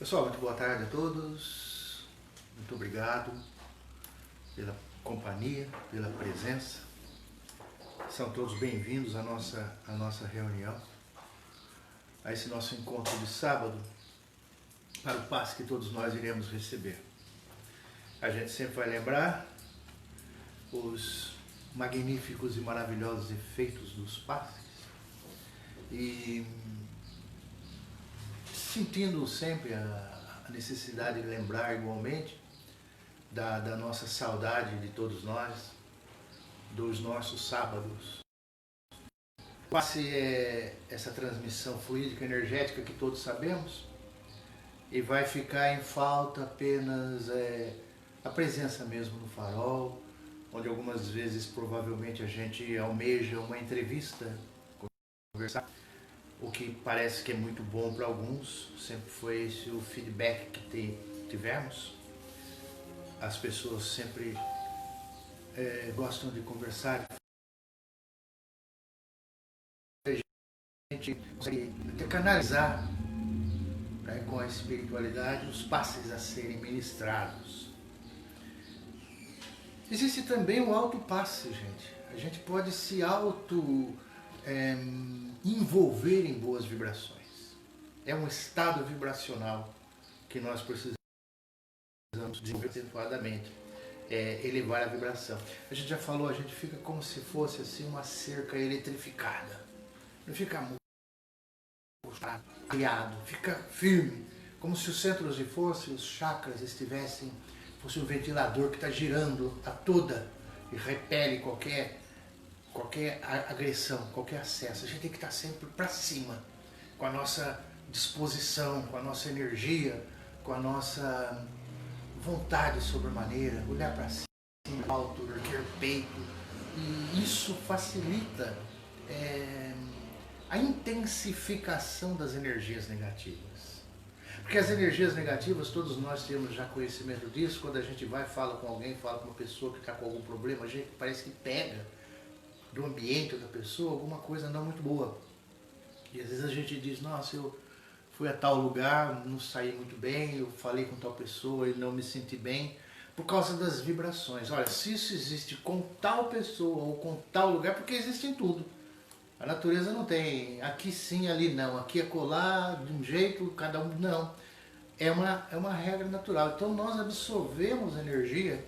Pessoal, muito boa tarde a todos. Muito obrigado pela companhia, pela presença. São todos bem-vindos à nossa reunião, a esse nosso encontro de sábado, para o passe que todos nós iremos receber. A gente sempre vai lembrar os magníficos e maravilhosos efeitos dos passes e sentindo sempre a necessidade de lembrar igualmente da nossa saudade de todos nós, dos nossos sábados. O passe é essa transmissão fluídica energética que todos sabemos, e vai ficar em falta apenas a presença mesmo no farol, onde algumas vezes provavelmente a gente almeja uma entrevista, conversar, o que parece que é muito bom para alguns. Sempre foi esse o feedback que tivemos. As pessoas sempre gostam de conversar. A gente consegue canalizar, né, com a espiritualidade os passes a serem ministrados. Existe também o auto-passe, gente. A gente pode se envolver em boas vibrações. É um estado vibracional que nós precisamos desenvolver adequadamente, elevar a vibração. A gente já falou, a gente fica como se fosse assim uma cerca eletrificada. Não fica criado, fica firme, como se os centros de força e os chakras fosse um ventilador que está girando a toda e repele qualquer agressão, qualquer acesso. A gente tem que estar sempre para cima, com a nossa disposição, com a nossa energia, com a nossa vontade sobremaneira, olhar para cima, alto, erguer peito, e isso facilita a intensificação das energias negativas. Porque as energias negativas, todos nós temos já conhecimento disso. Quando a gente vai, fala com alguém, fala com uma pessoa que está com algum problema, a gente parece que pega do ambiente da pessoa alguma coisa não muito boa. E às vezes a gente diz, nossa, eu fui a tal lugar, não saí muito bem, eu falei com tal pessoa e não me senti bem, por causa das vibrações. Olha, se isso existe com tal pessoa ou com tal lugar, porque existe em tudo. A natureza não tem aqui sim, ali não, aqui acolá, de um jeito, cada um não. É uma regra natural. Então nós absorvemos energia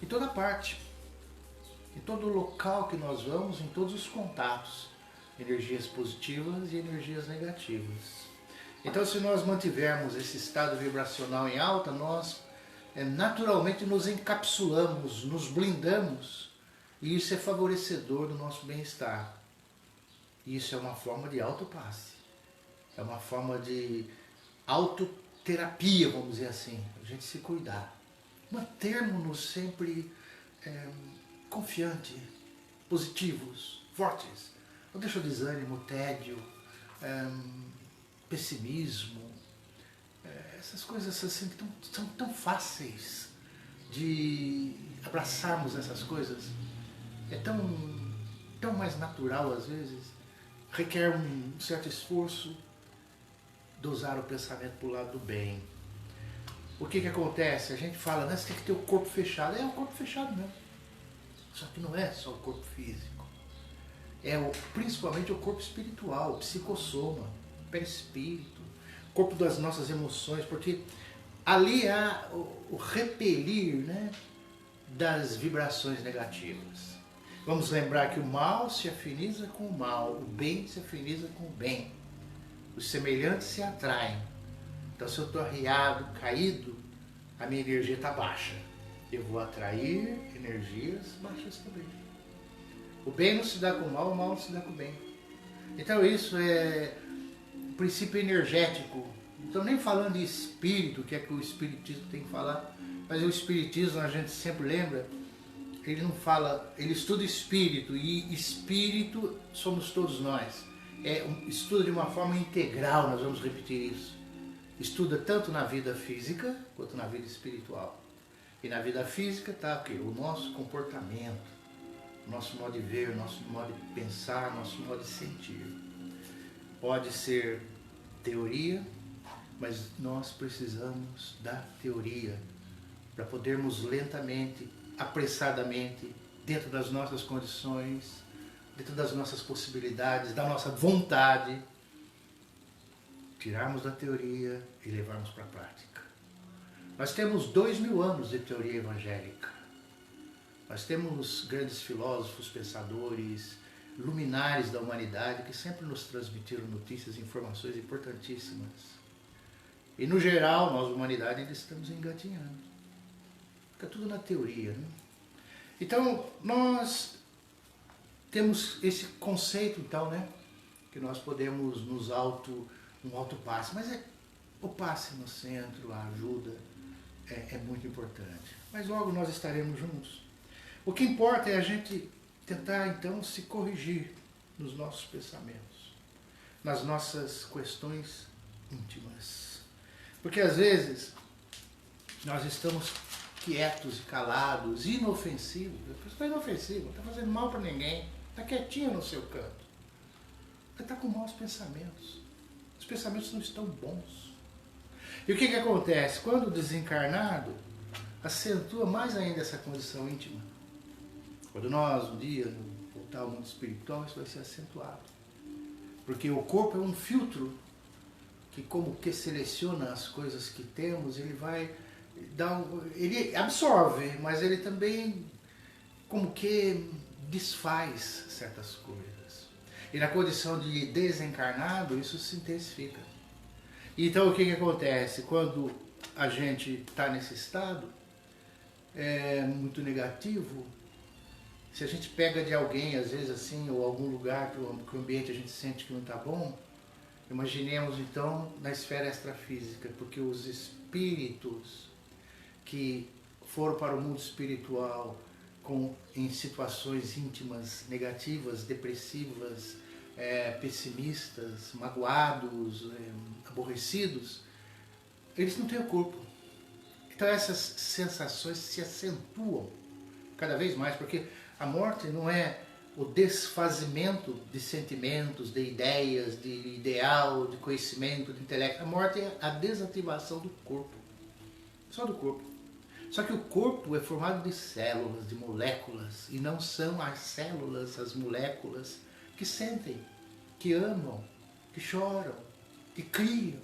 em toda parte, em todo local que nós vamos, em todos os contatos, energias positivas e energias negativas. Então, se nós mantivermos esse estado vibracional em alta, nós naturalmente nos encapsulamos, nos blindamos, e isso é favorecedor do nosso bem-estar. Isso é uma forma de autopasse, é uma forma de autoterapia, vamos dizer assim, a gente se cuidar. Mantermos-nos sempre confiantes, positivos, fortes. Não deixa o desânimo, o tédio, pessimismo, essas coisas assim que são tão fáceis de abraçarmos essas coisas. É tão mais natural às vezes, requer um certo esforço dosar o pensamento para o lado do bem. O que acontece? A gente fala, né, você tem que ter o corpo fechado. É o corpo fechado mesmo. Só que não é só o corpo físico. Principalmente o corpo espiritual, o psicossoma, o perispírito, o corpo das nossas emoções, porque ali há o repelir, né, das vibrações negativas. Vamos lembrar que o mal se afiniza com o mal, o bem se afiniza com o bem. Os semelhantes se atraem. Então, se eu estou arriado, caído, a minha energia está baixa. Eu vou atrair energias baixas também. O bem não se dá com o mal não se dá com o bem. Então, isso é um princípio energético. Não estou nem falando de espírito, que é que o espiritismo tem que falar, mas o espiritismo, a gente sempre lembra, ele não fala, ele estuda espírito, e espírito somos todos nós. Estuda de uma forma integral, nós vamos repetir isso. Estuda tanto na vida física quanto na vida espiritual. E na vida física está o nosso comportamento, o nosso modo de ver, o nosso modo de pensar, o nosso modo de sentir. Pode ser teoria, mas nós precisamos da teoria para podermos lentamente, apressadamente, dentro das nossas condições, dentro das nossas possibilidades, da nossa vontade, tirarmos da teoria e levarmos para a prática. Nós temos 2000 anos de teoria evangélica. Nós temos grandes filósofos, pensadores, luminares da humanidade que sempre nos transmitiram notícias e informações importantíssimas. E no geral, nós, humanidade, ainda estamos engatinhando. Fica tudo na teoria, né? Então, nós temos esse conceito, então, né? Que nós podemos um auto-passe. Mas o passe no centro, a ajuda, é muito importante. Mas logo nós estaremos juntos. O que importa é a gente tentar, então, se corrigir nos nossos pensamentos, nas nossas questões íntimas. Porque, às vezes, nós estamos quietos e calados, inofensivos. A pessoa está inofensiva, não está fazendo mal para ninguém, está quietinho no seu canto. Ela está com maus pensamentos. Os pensamentos não estão bons. E o que acontece? Quando o desencarnado acentua mais ainda essa condição íntima. Quando nós, um dia, voltar ao mundo espiritual, isso vai ser acentuado. Porque o corpo é um filtro que, como que seleciona as coisas que temos, ele vai dar ele absorve, mas ele também, como que desfaz certas coisas. E na condição de desencarnado, isso se intensifica. Então, o que acontece? Quando a gente está nesse estado muito negativo, se a gente pega de alguém, às vezes assim, ou algum lugar que o ambiente a gente sente que não está bom, imaginemos então na esfera extrafísica, porque os espíritos que foram para o mundo espiritual em situações íntimas negativas, depressivas, pessimistas, magoados, aborrecidos, eles não têm o corpo. Então essas sensações se acentuam cada vez mais, porque a morte não é o desfazimento de sentimentos, de ideias, de ideal, de conhecimento, de intelecto. A morte é a desativação do corpo, só do corpo. Só que o corpo é formado de células, de moléculas, e não são as células, as moléculas que sentem, que amam, que choram, que criam,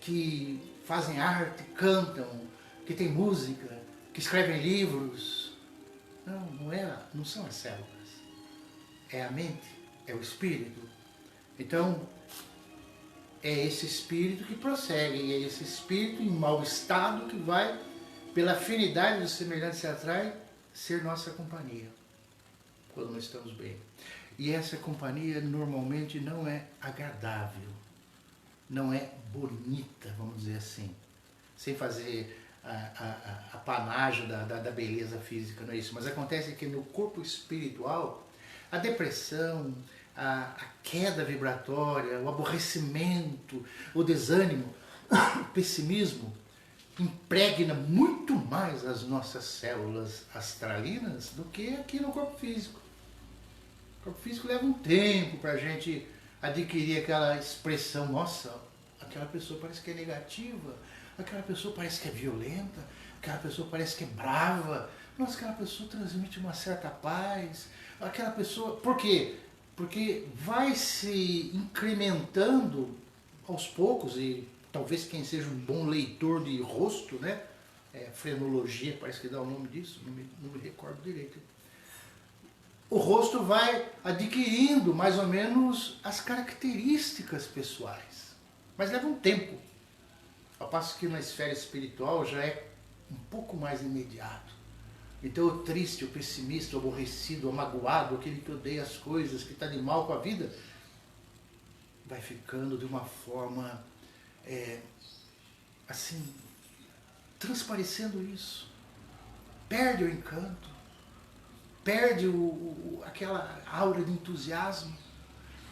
que fazem arte, cantam, que têm música, que escrevem livros. Não são as células. É a mente, é o espírito. Então, é esse espírito que prossegue, é esse espírito em mau estado que vai, pela afinidade dos semelhantes se atrai, ser nossa companhia, quando não estamos bem. E essa companhia normalmente não é agradável, não é bonita, vamos dizer assim, sem fazer a panágio da beleza física, não é isso. Mas acontece que no corpo espiritual, a depressão, a queda vibratória, o aborrecimento, o desânimo, o pessimismo, impregna muito mais as nossas células astralinas do que aqui no corpo físico. O corpo físico leva um tempo para a gente adquirir aquela expressão, nossa, aquela pessoa parece que é negativa, aquela pessoa parece que é violenta, aquela pessoa parece que é brava, nossa, aquela pessoa transmite uma certa paz, aquela pessoa... Por quê? Porque vai se incrementando aos poucos, e talvez quem seja um bom leitor de rosto, né? Frenologia, parece que dá o nome disso, não me recordo direito. O rosto vai adquirindo mais ou menos as características pessoais, mas leva um tempo. Ao passo que na esfera espiritual já é um pouco mais imediato. Então o triste, o pessimista, o aborrecido, o magoado, aquele que odeia as coisas, que está de mal com a vida, vai ficando de uma forma, assim, transparecendo isso. Perde o encanto, perde aquela aura de entusiasmo,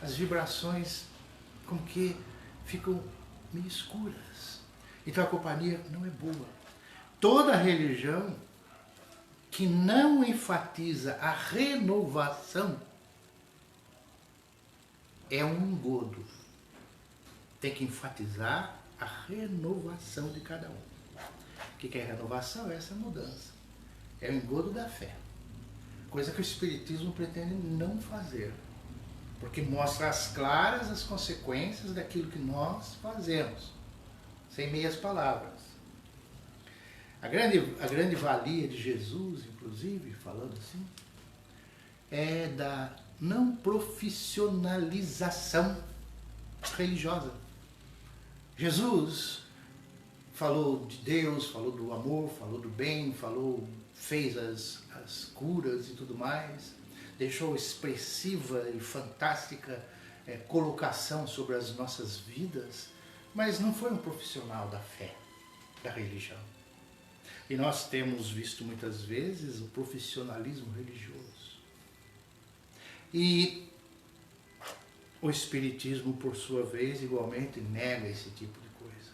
as vibrações como que ficam meio escuras. Então a companhia não é boa. Toda religião que não enfatiza a renovação é um engodo. Tem que enfatizar a renovação de cada um. O que é renovação? Essa mudança. É o engodo da fé. Coisa que o Espiritismo pretende não fazer. Porque mostra às claras as consequências daquilo que nós fazemos. Sem meias palavras. A grande valia de Jesus, inclusive, falando assim, é da não profissionalização religiosa. Jesus falou de Deus, falou do amor, falou do bem, fez as curas e tudo mais, deixou expressiva e fantástica colocação sobre as nossas vidas, mas não foi um profissional da fé, da religião. E nós temos visto muitas vezes o profissionalismo religioso. E o Espiritismo, por sua vez, igualmente nega esse tipo de coisa.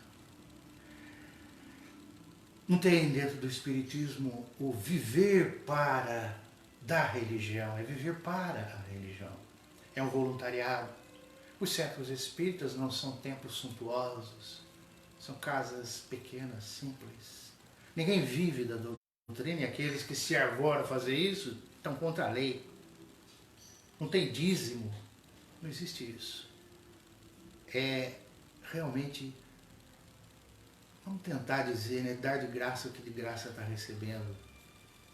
Não tem dentro do Espiritismo o viver para da religião, é viver para a religião. É um voluntariado. Os centros espíritas não são templos suntuosos, são casas pequenas, simples. Ninguém vive da doutrina e aqueles que se arvoram a fazer isso estão contra a lei. Não tem dízimo, não existe isso. É realmente, vamos tentar dizer, né, dar de graça o que de graça está recebendo.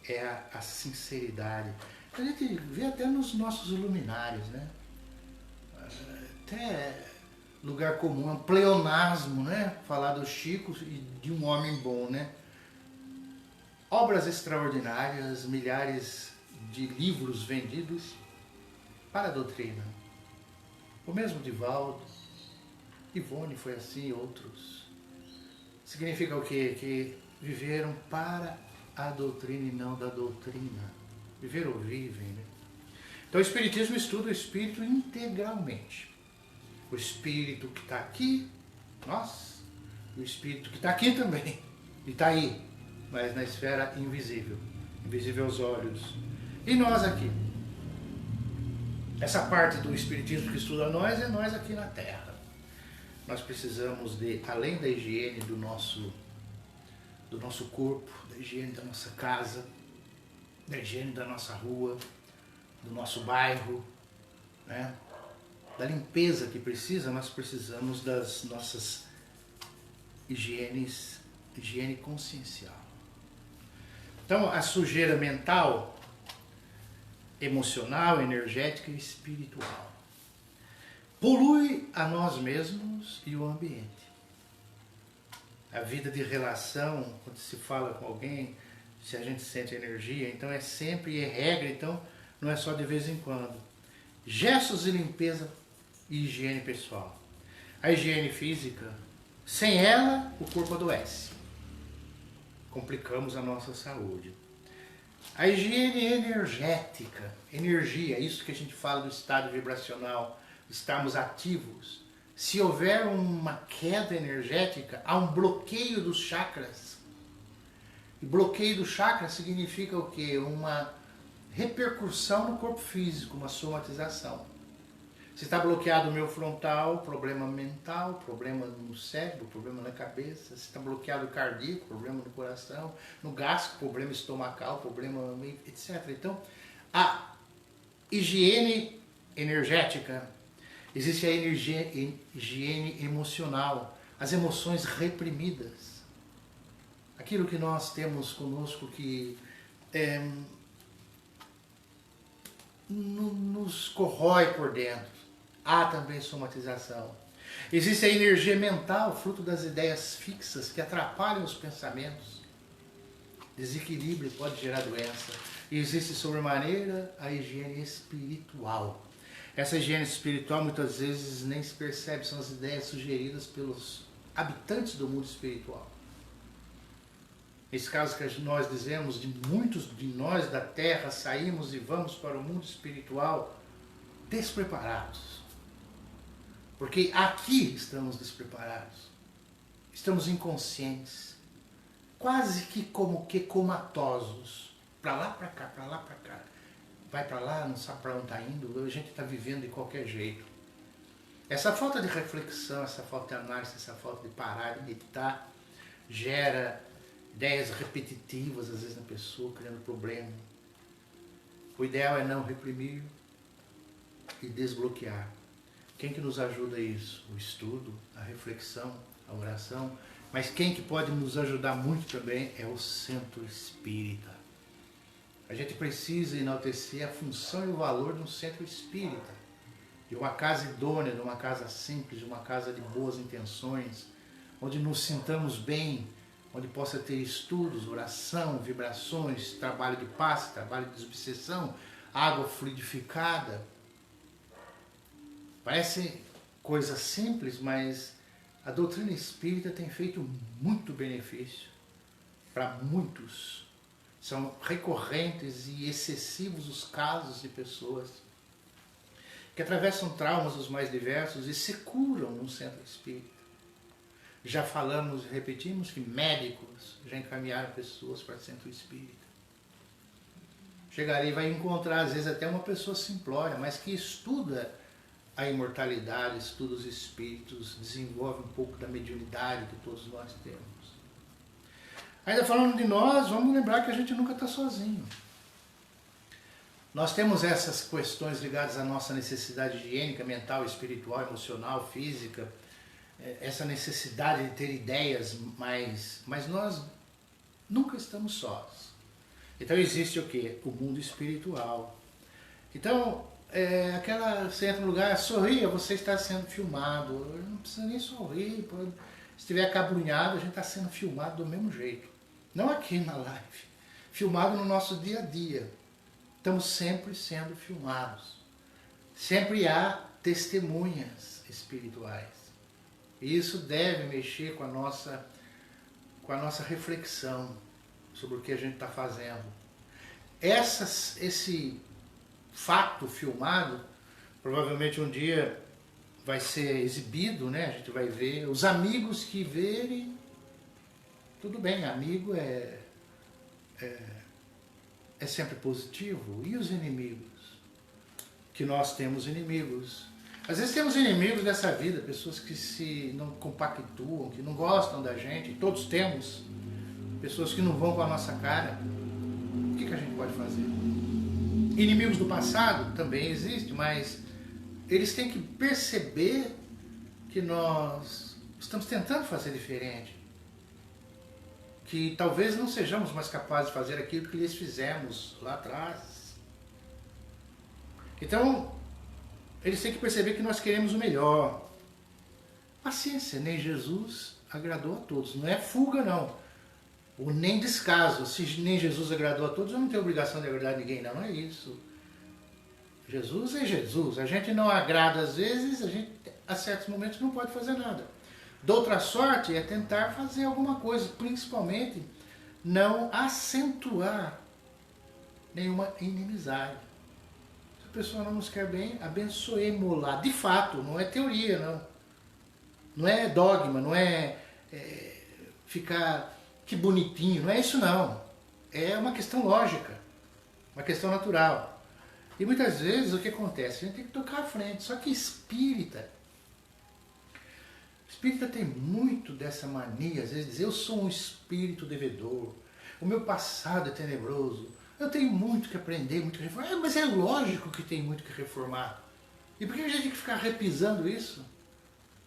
É a sinceridade. A gente vê até nos nossos luminares, né? Até lugar comum, é um pleonasmo, né? Falar do Chico e de um homem bom, né? Obras extraordinárias, milhares de livros vendidos para a doutrina. O mesmo Divaldo, Ivone foi assim, outros. Significa o quê? Que viveram para a doutrina e não da doutrina. Viveram ou vivem, né? Então o Espiritismo estuda o espírito integralmente. O espírito que está aqui, nós, e o espírito que está aqui também, e está aí, mas na esfera invisível, invisível aos olhos. E nós aqui. Essa parte do Espiritismo que estuda nós é nós aqui na Terra. Nós precisamos de, além da higiene do nosso corpo, da higiene da nossa casa, da higiene da nossa rua, do nosso bairro, né? Da limpeza que precisa, nós precisamos das nossas higiene consciencial. Então, a sujeira mental, emocional, energética e espiritual polui a nós mesmos e o ambiente. A vida de relação, quando se fala com alguém, se a gente sente energia, então é sempre, é regra, então não é só de vez em quando. Gestos de limpeza e higiene pessoal. A higiene física, sem ela, o corpo adoece. Complicamos a nossa saúde. A higiene energética, energia, isso que a gente fala do estado vibracional, estarmos ativos. Se houver uma queda energética, há um bloqueio dos chakras. E bloqueio do chakra significa o quê? Uma repercussão no corpo físico, uma somatização. Se está bloqueado o meu frontal, problema mental, problema no cérebro, problema na cabeça. Se está bloqueado o cardíaco, problema no coração. No gástrico, problema estomacal, problema, etc. Então, a higiene energética, existe a higiene emocional, as emoções reprimidas. Aquilo que nós temos conosco que nos corrói por dentro. Há também somatização. Existe a energia mental, fruto das ideias fixas que atrapalham os pensamentos. Desequilíbrio pode gerar doença. E existe, sobremaneira, a higiene espiritual. Essa higiene espiritual muitas vezes nem se percebe, são as ideias sugeridas pelos habitantes do mundo espiritual. Esse caso que nós dizemos, de muitos de nós da Terra saímos e vamos para o mundo espiritual despreparados. Porque aqui estamos despreparados. Estamos inconscientes. Quase que como que comatosos. Para lá, para cá, para lá, para cá. Vai para lá, não sabe para onde está indo. A gente está vivendo de qualquer jeito. Essa falta de reflexão, essa falta de análise, essa falta de parar, de meditar, gera ideias repetitivas, às vezes, na pessoa, criando problema. O ideal é não reprimir e desbloquear. Quem que nos ajuda a isso? O estudo, a reflexão, a oração. Mas quem que pode nos ajudar muito também é o centro espírita. A gente precisa enaltecer a função e o valor de um centro espírita, de uma casa idônea, de uma casa simples, de uma casa de boas intenções, onde nos sintamos bem, onde possa ter estudos, oração, vibrações, trabalho de paz, trabalho de desobsessão, água fluidificada. Parece coisa simples, mas a doutrina espírita tem feito muito benefício para muitos. São recorrentes e excessivos os casos de pessoas que atravessam traumas os mais diversos e se curam no centro espírita. Já falamos e repetimos que médicos já encaminharam pessoas para o centro espírita. Chega ali e vai encontrar, às vezes, até uma pessoa simplória, mas que estuda a imortalidade, estuda os espíritos, desenvolve um pouco da mediunidade que todos nós temos. Ainda falando de nós, vamos lembrar que a gente nunca está sozinho. Nós temos essas questões ligadas à nossa necessidade higiênica, mental, espiritual, emocional, física, essa necessidade de ter ideias, mas nós nunca estamos sós. Então existe o quê? O mundo espiritual. Então, você entra no lugar, sorria, você está sendo filmado. Não precisa nem sorrir. Se estiver acabrunhado, a gente está sendo filmado do mesmo jeito. Não aqui na live. Filmado no nosso dia a dia. Estamos sempre sendo filmados. Sempre há testemunhas espirituais. E isso deve mexer com a nossa reflexão sobre o que a gente está fazendo. Esse fato filmado, provavelmente um dia vai ser exibido, né? A gente vai ver, os amigos que verem, tudo bem, amigo é sempre positivo. E os inimigos? Que nós temos inimigos. Às vezes temos inimigos dessa vida, pessoas que não compactuam, que não gostam da gente, todos temos, pessoas que não vão com a nossa cara. O que a gente pode fazer? Inimigos do passado também existem, mas eles têm que perceber que nós estamos tentando fazer diferente. Que talvez não sejamos mais capazes de fazer aquilo que eles fizemos lá atrás. Então, eles têm que perceber que nós queremos o melhor. Paciência, nem Jesus agradou a todos. Não é fuga, não. Ou nem descaso. Se nem Jesus agradou a todos, eu não tenho obrigação de agradar ninguém, não. Não é isso. Jesus é Jesus. A gente não agrada às vezes, a gente, a certos momentos, não pode fazer nada. Da outra sorte é tentar fazer alguma coisa, principalmente não acentuar nenhuma inimizade. Se a pessoa não nos quer bem, abençoemos-la. De fato, não é teoria, não. Não é dogma, não é ficar que bonitinho, não é isso não. É uma questão lógica, uma questão natural. E muitas vezes o que acontece? A gente tem que tocar à frente, só que espírita tem muito dessa mania, às vezes dizer, eu sou um espírito devedor, o meu passado é tenebroso, eu tenho muito que aprender, muito que reformar. Mas é lógico que tem muito que reformar. E por que a gente tem que ficar repisando isso?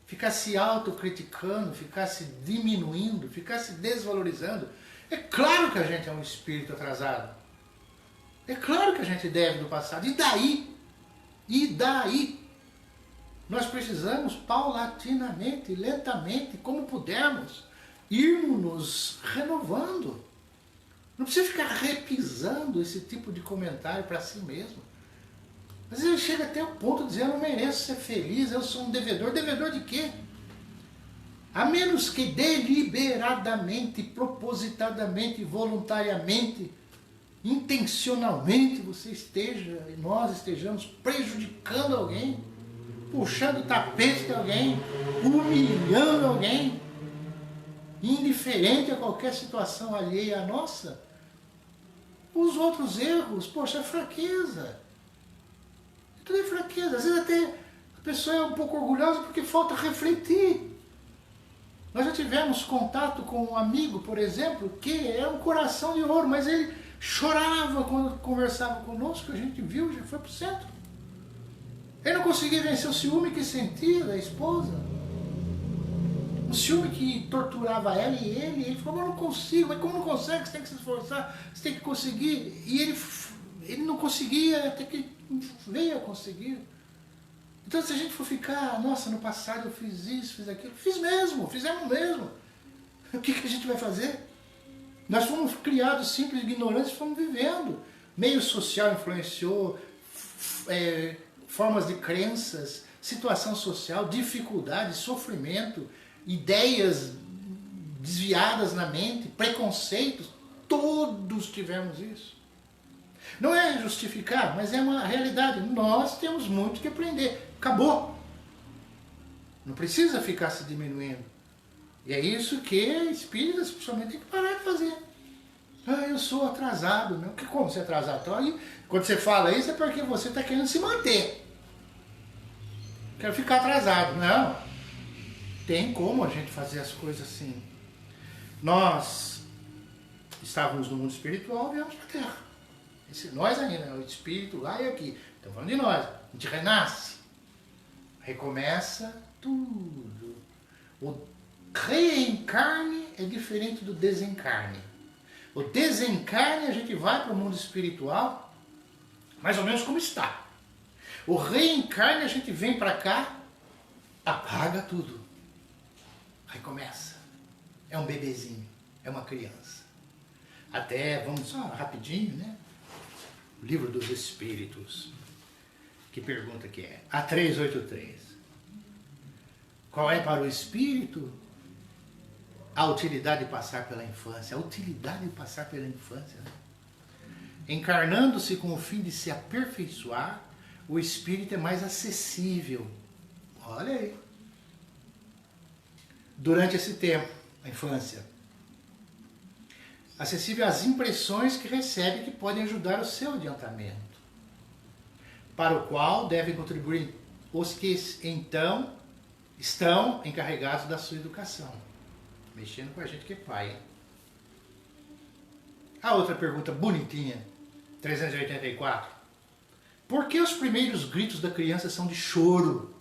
Ficar se autocriticando, ficar se diminuindo, ficar se desvalorizando? É claro que a gente é um espírito atrasado. É claro que a gente deve do passado. E daí? E daí? Nós precisamos paulatinamente, lentamente, como pudermos, irmos nos renovando. Não precisa ficar repisando esse tipo de comentário para si mesmo. Às vezes chega até o ponto de dizer, eu não mereço ser feliz, eu sou um devedor. Devedor de quê? A menos que deliberadamente, propositadamente, voluntariamente, intencionalmente nós estejamos prejudicando alguém, puxando o tapete de alguém, humilhando alguém, indiferente a qualquer situação alheia à nossa. Os outros erros, poxa, é fraqueza. Tudo é fraqueza. Às vezes até pessoa é um pouco orgulhosa porque falta refletir. Nós já tivemos contato com um amigo, por exemplo, que é um coração de ouro, mas ele chorava quando conversava conosco, a gente viu, já foi para o centro. Ele não conseguia vencer o ciúme que sentia da esposa. Um ciúme que torturava ela e ele falou, mas eu não consigo, mas como não consegue, você tem que se esforçar, você tem que conseguir. E ele não conseguia, até que veio a conseguir. Então se a gente for ficar, nossa, no passado eu fiz isso, fiz aquilo, fizemos mesmo. O que a gente vai fazer? Nós fomos criados simples, ignorantes, fomos vivendo. Meio social influenciou, formas de crenças, situação social, dificuldade, sofrimento, ideias desviadas na mente, preconceitos, todos tivemos isso. Não é justificar, mas é uma realidade. Nós temos muito que aprender. Acabou. Não precisa ficar se diminuindo. E é isso que espíritas, principalmente, tem que parar de fazer. Ah, eu sou atrasado. Não. Como você é atrasado? Então, aí, quando você fala isso é porque você está querendo se manter. Quero ficar atrasado. Não. Tem como a gente fazer as coisas assim. Nós estávamos no mundo espiritual e viemos para a Terra. Nós ainda, o espírito lá e aqui. Estamos falando de nós. A gente renasce. Recomeça tudo. O reencarne é diferente do desencarne. O desencarne a gente vai para o mundo espiritual mais ou menos como está. O reencarne a gente vem para cá, apaga tudo. Recomeça. É um bebezinho, é uma criança. Até, vamos só rapidinho, né? O Livro dos Espíritos, que pergunta que é a 383. Qual é para o espírito a utilidade de passar pela infância? A utilidade de passar pela infância, né? Encarnando-se com o fim de se aperfeiçoar, o espírito é mais acessível. Olha aí. Durante esse tempo, a infância. Acessível às impressões que recebe que podem ajudar o seu adiantamento. Para o qual devem contribuir os que então estão encarregados da sua educação. Mexendo com a gente que é pai, hein? A outra pergunta bonitinha, 384. Por que os primeiros gritos da criança são de choro?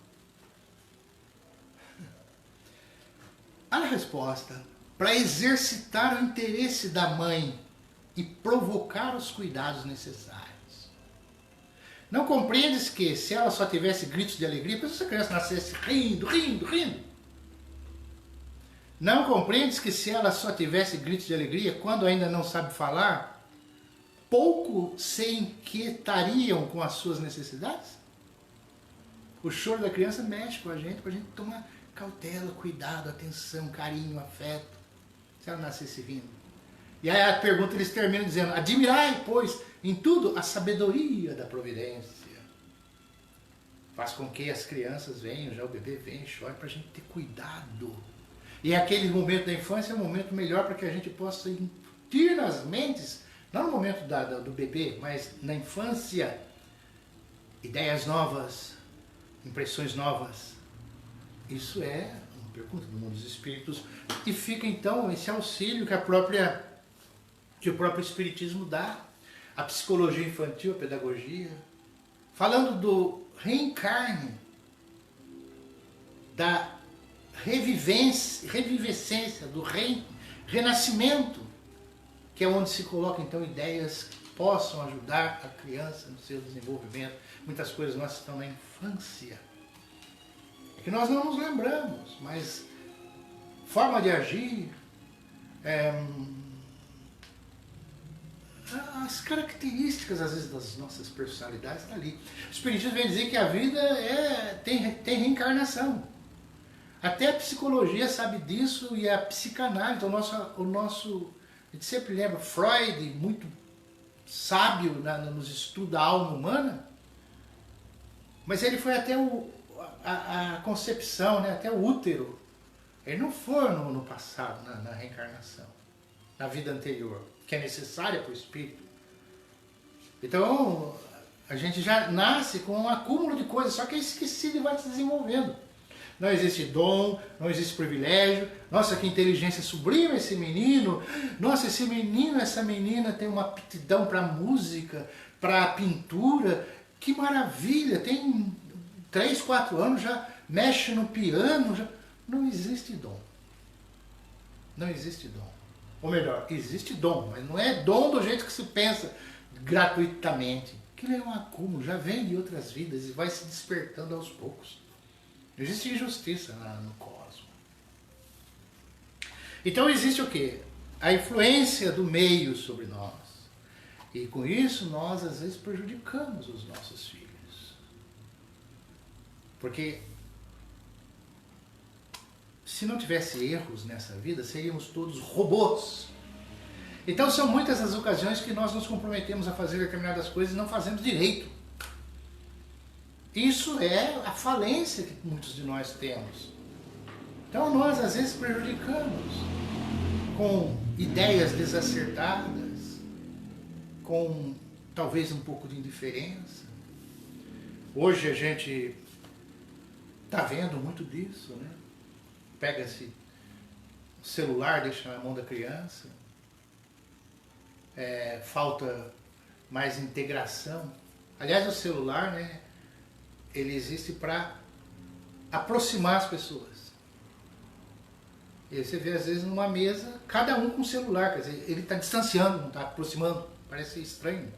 A resposta: para exercitar o interesse da mãe e provocar os cuidados necessários. Não compreendes que, se ela só tivesse gritos de alegria, pensa se a criança nascesse rindo, rindo, rindo. Não compreendes que, se ela só tivesse gritos de alegria, quando ainda não sabe falar, pouco se inquietariam com as suas necessidades? O choro da criança mexe com a gente tomar cautela, cuidado, atenção, carinho, afeto. Se ela nascesse rindo. E aí a pergunta eles terminam dizendo: admirai, pois, em tudo a sabedoria da providência. Faz com que as crianças venham, já o bebê venha, chore, para a gente ter cuidado. E aquele momento da infância é um momento melhor para que a gente possa incutir nas mentes, não no momento do bebê, mas na infância, ideias novas, impressões novas. Isso é uma pergunta do mundo dos espíritos. E fica então esse auxílio que o próprio espiritismo dá, a psicologia infantil, a pedagogia, falando do reencarne, da revivescência, do renascimento, que é onde se coloca então ideias que possam ajudar a criança no seu desenvolvimento. Muitas coisas nossas estão na infância, que nós não nos lembramos, mas forma de agir, as características às vezes das nossas personalidades estão ali. O Espiritismo vem dizer que a vida tem reencarnação. Até a psicologia sabe disso e a psicanálise, então a gente sempre lembra Freud, muito sábio nos estudos da alma humana, mas ele foi até a concepção, né, até o útero. Ele não foi no passado, na reencarnação, na vida anterior, que é necessária para o espírito. Então, A gente já nasce com um acúmulo de coisas, só que é esquecido e vai se desenvolvendo. Não existe dom, não existe privilégio. Nossa, que inteligência sublime esse menino. Nossa, esse menino, essa menina tem uma aptidão para música, para pintura. Que maravilha, tem 3, 4 anos, já mexe no piano. Já... Não existe dom. Não existe dom. Ou melhor, existe dom, mas não é dom do jeito que se pensa, gratuitamente. Aquilo é um acúmulo, já vem de outras vidas e vai se despertando aos poucos. Existe injustiça no cosmos. Então existe o quê? A influência do meio sobre nós. E com isso nós às vezes prejudicamos os nossos filhos. Porque se não tivesse erros nessa vida, seríamos todos robôs. Então são muitas as ocasiões que nós nos comprometemos a fazer determinadas coisas e não fazemos direito. Isso é a falência que muitos de nós temos. Então nós às vezes prejudicamos com ideias desacertadas, com talvez um pouco de indiferença. Hoje a gente está vendo muito disso, né? Pega-se o celular, deixa na mão da criança, falta mais integração. Aliás, o celular, né, ele existe para aproximar as pessoas. E você vê às vezes numa mesa, cada um com o celular, quer dizer, ele está distanciando, não está aproximando. Parece estranho.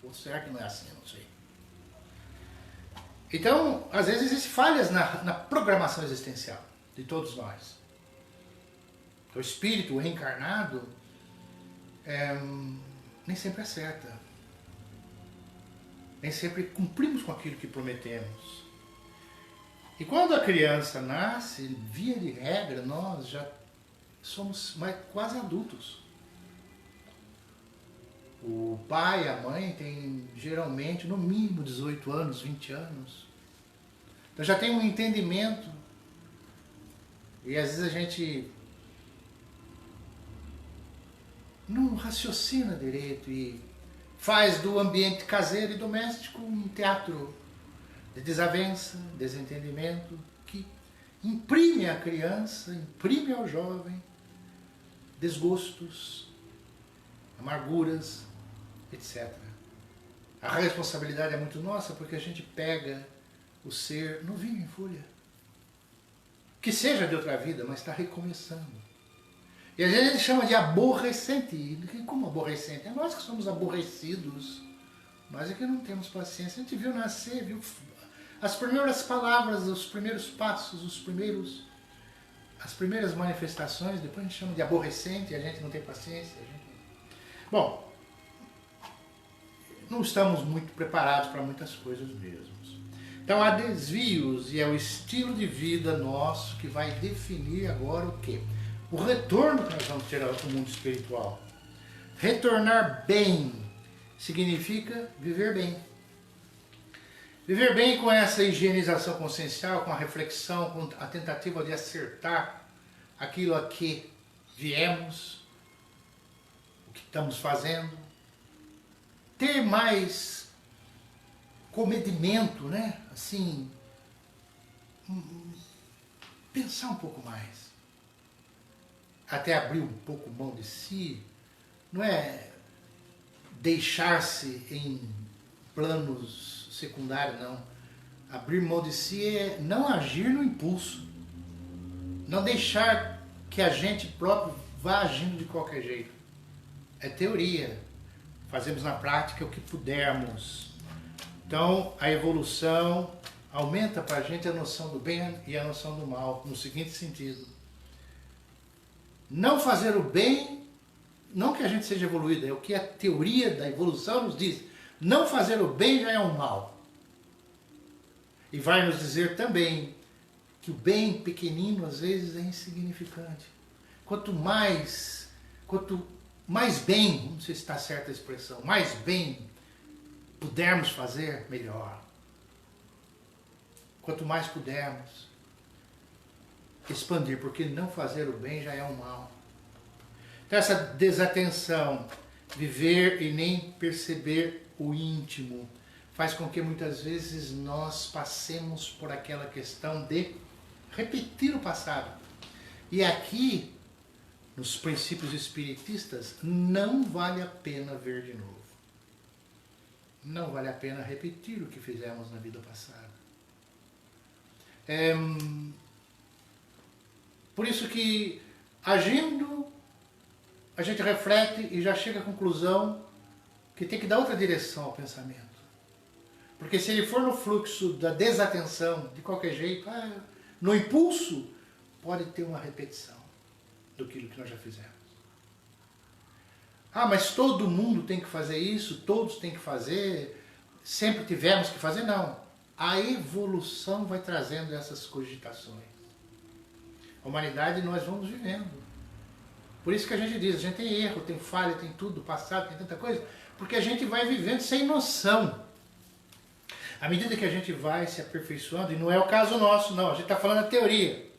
Ou será que não é assim? Eu não sei. Então, às vezes existem falhas na programação existencial de todos nós. O espírito reencarnado nem sempre acerta. Nem sempre cumprimos com aquilo que prometemos. E quando a criança nasce, via de regra, nós já somos quase adultos. O pai e a mãe têm geralmente no mínimo 18 anos, 20 anos. Então já tem um entendimento. E às vezes a gente não raciocina direito e faz do ambiente caseiro e doméstico um teatro de desavença, desentendimento, que imprime à criança, imprime ao jovem desgostos, amarguras, etc. A responsabilidade é muito nossa porque a gente pega o ser novinho em folha. Que seja de outra vida, mas está recomeçando. E às vezes a gente chama de aborrecente. E como aborrecente? É nós que somos aborrecidos. Nós é que não temos paciência. A gente viu nascer, viu as primeiras palavras, os primeiros passos, as primeiras manifestações, depois a gente chama de aborrecente e a gente não tem paciência. Bom, não estamos muito preparados para muitas coisas mesmo. Então há desvios e é o estilo de vida nosso que vai definir agora o quê? O retorno que nós vamos ter ao mundo espiritual. Retornar bem significa viver bem. Viver bem com essa higienização consciencial, com a reflexão, com a tentativa de acertar aquilo a que viemos, o que estamos fazendo. Ter mais comedimento, né? Assim, pensar um pouco mais. Até abrir um pouco mão de si, não é deixar-se em planos secundários, não. Abrir mão de si é não agir no impulso. Não deixar que a gente próprio vá agindo de qualquer jeito. É teoria. Fazemos na prática o que pudermos. Então, a evolução aumenta para a gente a noção do bem e a noção do mal, no seguinte sentido. Não fazer o bem, não que a gente seja evoluído, é o que a teoria da evolução nos diz. Não fazer o bem já é um mal. E vai nos dizer também que o bem pequenino às vezes é insignificante. Quanto mais bem, não sei se está certa a expressão, mais bem pudermos fazer, melhor. Quanto mais pudermos expandir, porque não fazer o bem já é um mal. Então essa desatenção, viver e nem perceber o íntimo, faz com que muitas vezes nós passemos por aquela questão de repetir o passado. E aqui, nos princípios espiritistas, não vale a pena ver de novo. Não vale a pena repetir o que fizemos na vida passada. Por isso que, agindo, a gente reflete e já chega à conclusão que tem que dar outra direção ao pensamento. Porque se ele for no fluxo da desatenção, de qualquer jeito, no impulso, pode ter uma repetição do que nós já fizemos. Mas todo mundo tem que fazer isso, todos têm que fazer, sempre tivemos que fazer, não. A evolução vai trazendo essas cogitações. A humanidade nós vamos vivendo. Por isso que a gente diz, a gente tem erro, tem falha, tem tudo, passado, tem tanta coisa, porque a gente vai vivendo sem noção. À medida que a gente vai se aperfeiçoando, e não é o caso nosso, não, a gente está falando a teoria.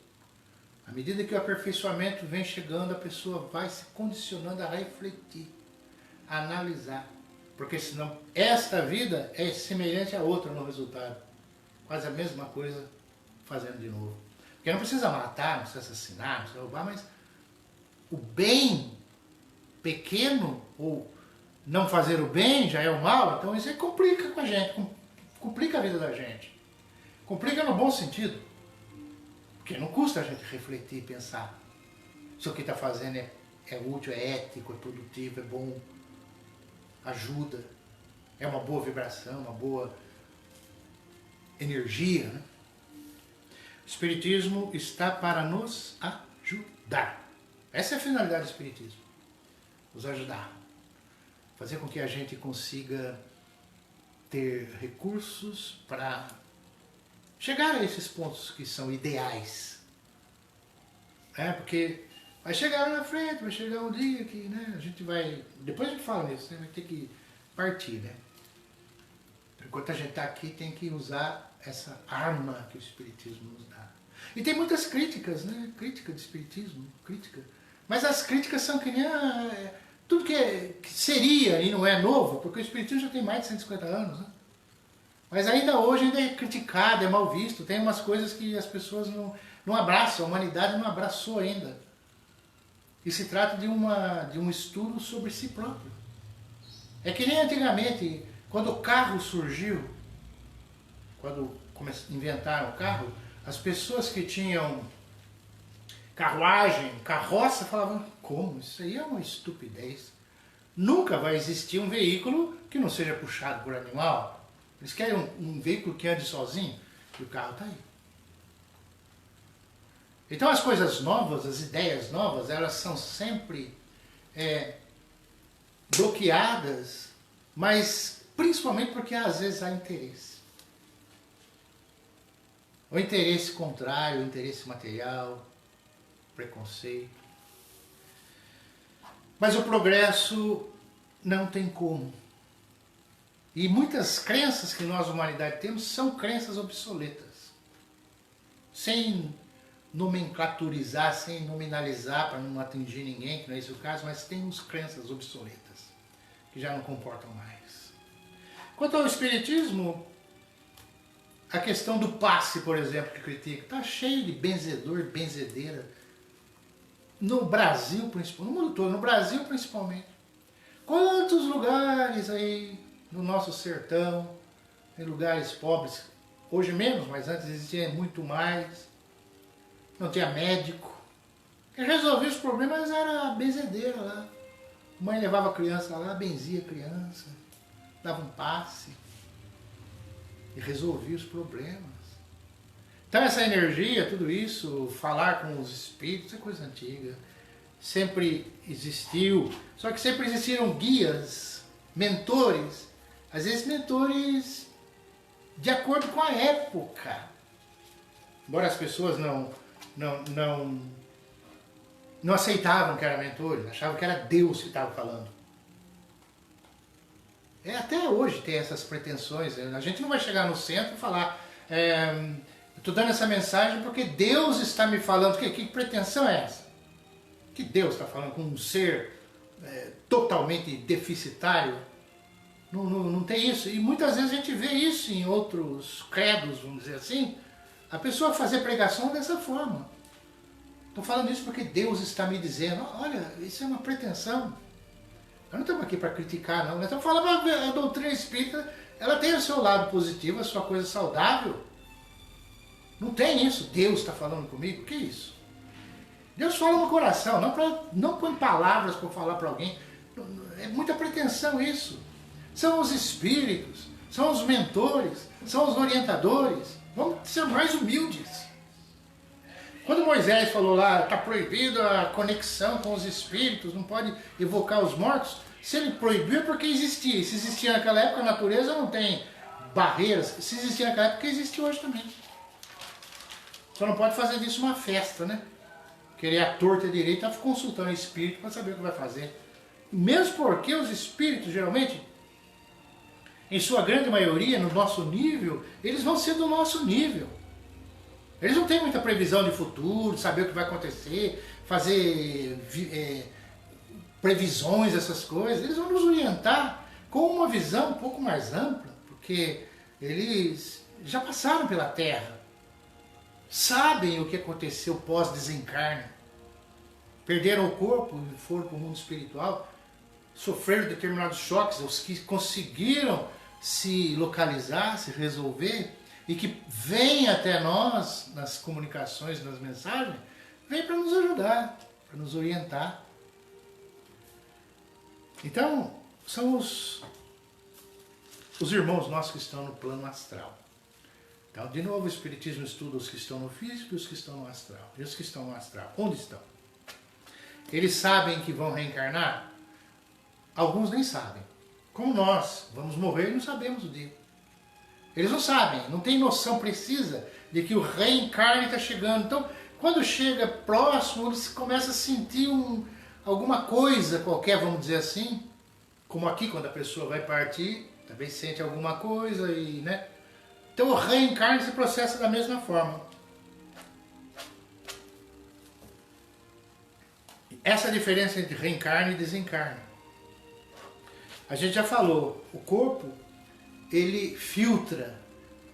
À medida que o aperfeiçoamento vem chegando, a pessoa vai se condicionando a refletir, a analisar. Porque senão esta vida é semelhante a outra no resultado. Quase a mesma coisa fazendo de novo. Porque não precisa matar, não precisa assassinar, não precisa roubar, mas o bem pequeno, ou não fazer o bem já é o mal, então isso aí complica com a gente, complica a vida da gente. Complica no bom sentido. Porque não custa a gente refletir e pensar se o que está fazendo é útil, é ético, é produtivo, é bom, ajuda, é uma boa vibração, uma boa energia. Né? O Espiritismo está para nos ajudar. Essa é a finalidade do Espiritismo. Nos ajudar. Fazer com que a gente consiga ter recursos para chegar a esses pontos que são ideais. Porque vai chegar lá na frente, vai chegar um dia que a gente vai... Depois a gente fala nisso, vai ter que partir. Enquanto a gente está aqui, tem que usar essa arma que o Espiritismo nos dá. E tem muitas críticas, crítica do Espiritismo, crítica. Mas as críticas são que nem tudo que seria e não é novo, porque o Espiritismo já tem mais de 150 anos, Mas ainda hoje é criticado, é mal visto, tem umas coisas que as pessoas não abraçam, a humanidade não abraçou ainda. E se trata de um estudo sobre si próprio. É que nem antigamente, quando o carro surgiu, quando inventaram o carro, as pessoas que tinham carruagem, carroça, falavam, como? Isso aí é uma estupidez. Nunca vai existir um veículo que não seja puxado por animal. Eles querem um veículo que ande sozinho, e o carro está aí. Então as coisas novas, as ideias novas, elas são sempre bloqueadas, mas principalmente porque às vezes há interesse. O interesse contrário, o interesse material, preconceito. Mas o progresso não tem como. E muitas crenças que nós, humanidade, temos são crenças obsoletas. Sem nomenclaturizar, sem nominalizar, para não atingir ninguém, que não é esse o caso, mas temos crenças obsoletas, que já não comportam mais. Quanto ao Espiritismo, a questão do passe, por exemplo, que critica, está cheio de benzedor, benzedeira. No Brasil, principalmente, no mundo todo, no Brasil principalmente. Quantos lugares aí no nosso sertão, em lugares pobres, hoje menos, mas antes existia muito mais, não tinha médico. Quem resolvia os problemas era a benzedeira lá. A mãe levava a criança lá, benzia a criança, dava um passe e resolvia os problemas. Então essa energia, tudo isso, falar com os espíritos, é coisa antiga. Sempre existiu, só que sempre existiram guias, mentores, às vezes mentores de acordo com a época. Embora as pessoas não aceitavam que era mentores, achavam que era Deus que estava falando. Até hoje tem essas pretensões. A gente não vai chegar no centro e falar estou dando essa mensagem porque Deus está me falando. Que pretensão é essa? Que Deus está falando com um ser totalmente deficitário? não tem isso. E muitas vezes a gente vê isso em outros credos, vamos dizer assim, a pessoa fazer pregação dessa forma. Estou falando isso porque Deus está me dizendo, olha, isso é uma pretensão. Nós não estamos aqui para criticar, não. Nós estamos falando que a doutrina espírita, ela tem o seu lado positivo, a sua coisa saudável. Não tem isso. Deus está falando comigo? O que é isso? Deus fala no coração, não põe palavras para falar para alguém. É muita pretensão isso. São os espíritos, são os mentores, são os orientadores. Vamos ser mais humildes. Quando Moisés falou lá, está proibido a conexão com os espíritos, não pode evocar os mortos, se ele proibiu é porque existia. E se existia naquela época, a natureza não tem barreiras. Se existia naquela época, existe hoje também. Só não pode fazer disso uma festa, né? Querer a torta direita, tá consultando o espírito para saber o que vai fazer. Mesmo porque os espíritos, geralmente, em sua grande maioria, no nosso nível, eles vão ser do nosso nível. Eles não têm muita previsão de futuro, de saber o que vai acontecer, fazer previsões, essas coisas. Eles vão nos orientar com uma visão um pouco mais ampla, porque eles já passaram pela Terra. Sabem o que aconteceu pós-desencarne. Perderam o corpo e foram para o mundo espiritual. Sofreram determinados choques. Os que conseguiram se localizar, se resolver, e que vêm até nós, nas comunicações, nas mensagens, vêm para nos ajudar, para nos orientar. Então, são os irmãos nossos que estão no plano astral. Então, de novo, o Espiritismo estuda os que estão no físico e os que estão no astral. E os que estão no astral, onde estão? Eles sabem que vão reencarnar? Alguns nem sabem. Como nós, vamos morrer e não sabemos o dia. Eles não sabem, não têm noção precisa de que o reencarne está chegando. Então, quando chega próximo, eles começam a sentir alguma coisa qualquer, vamos dizer assim. Como aqui, quando a pessoa vai partir, também sente alguma coisa e, né? Então o reencarne se processa da mesma forma. Essa é a diferença entre reencarne e desencarne. A gente já falou, o corpo, ele filtra.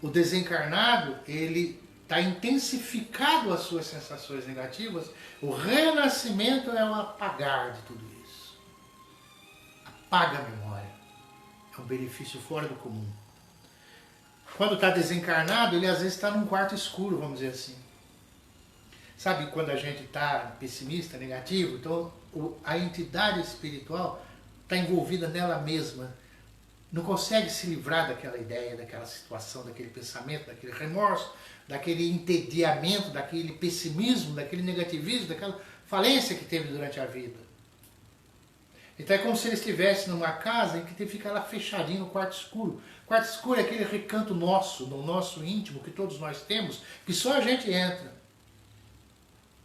O desencarnado, ele está intensificado as suas sensações negativas. O renascimento é o apagar de tudo isso. Apaga a memória. É um benefício fora do comum. Quando está desencarnado, ele às vezes está num quarto escuro, vamos dizer assim. Sabe quando a gente está pessimista, negativo? Então a entidade espiritual está envolvida nela mesma. Não consegue se livrar daquela ideia, daquela situação, daquele pensamento, daquele remorso, daquele entediamento, daquele pessimismo, daquele negativismo, daquela falência que teve durante a vida. Então é como se ele estivesse numa casa em que tem que ficar lá fechadinho no quarto escuro. O quarto escuro é aquele recanto nosso, no nosso íntimo, que todos nós temos, que só a gente entra.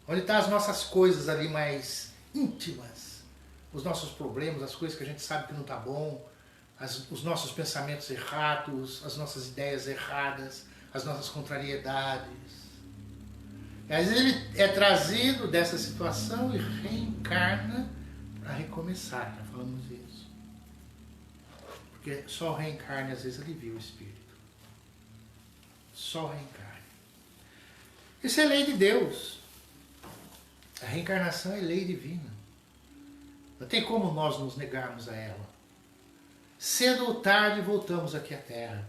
Onde estão as nossas coisas ali mais íntimas, os nossos problemas, as coisas que a gente sabe que não está bom, os nossos pensamentos errados, as nossas ideias erradas, as nossas contrariedades. E às vezes ele é trazido dessa situação e reencarna para recomeçar, já falamos isso. Porque só o reencarne às vezes alivia o espírito. Só o reencarne. Isso é lei de Deus. A reencarnação é lei divina. Não tem como nós nos negarmos a ela. Cedo ou tarde voltamos aqui à Terra.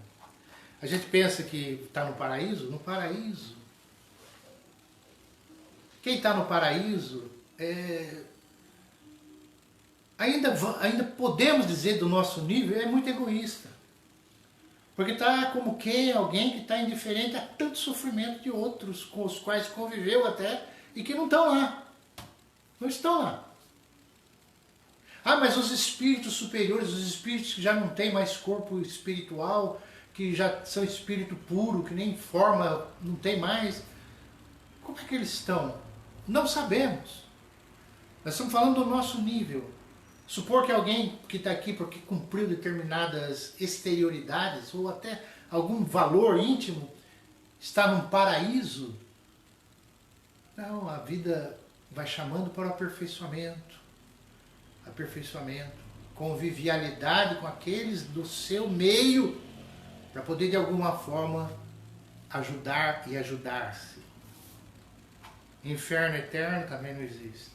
A gente pensa que está no paraíso? No paraíso. Quem está no paraíso ainda podemos dizer do nosso nível, é muito egoísta. Porque está como alguém que está indiferente a tanto sofrimento de outros com os quais conviveu até e que não estão lá. Não estão lá. Ah, mas os espíritos superiores, os espíritos que já não têm mais corpo espiritual, que já são espírito puro, que nem forma, não tem mais. Como é que eles estão? Não sabemos. Nós estamos falando do nosso nível. Supor que alguém que está aqui porque cumpriu determinadas exterioridades ou até algum valor íntimo está num paraíso. Não, a vida vai chamando para o aperfeiçoamento. Aperfeiçoamento. convivialidade com aqueles do seu meio, para poder de alguma forma ajudar e ajudar-se. Inferno eterno também não existe.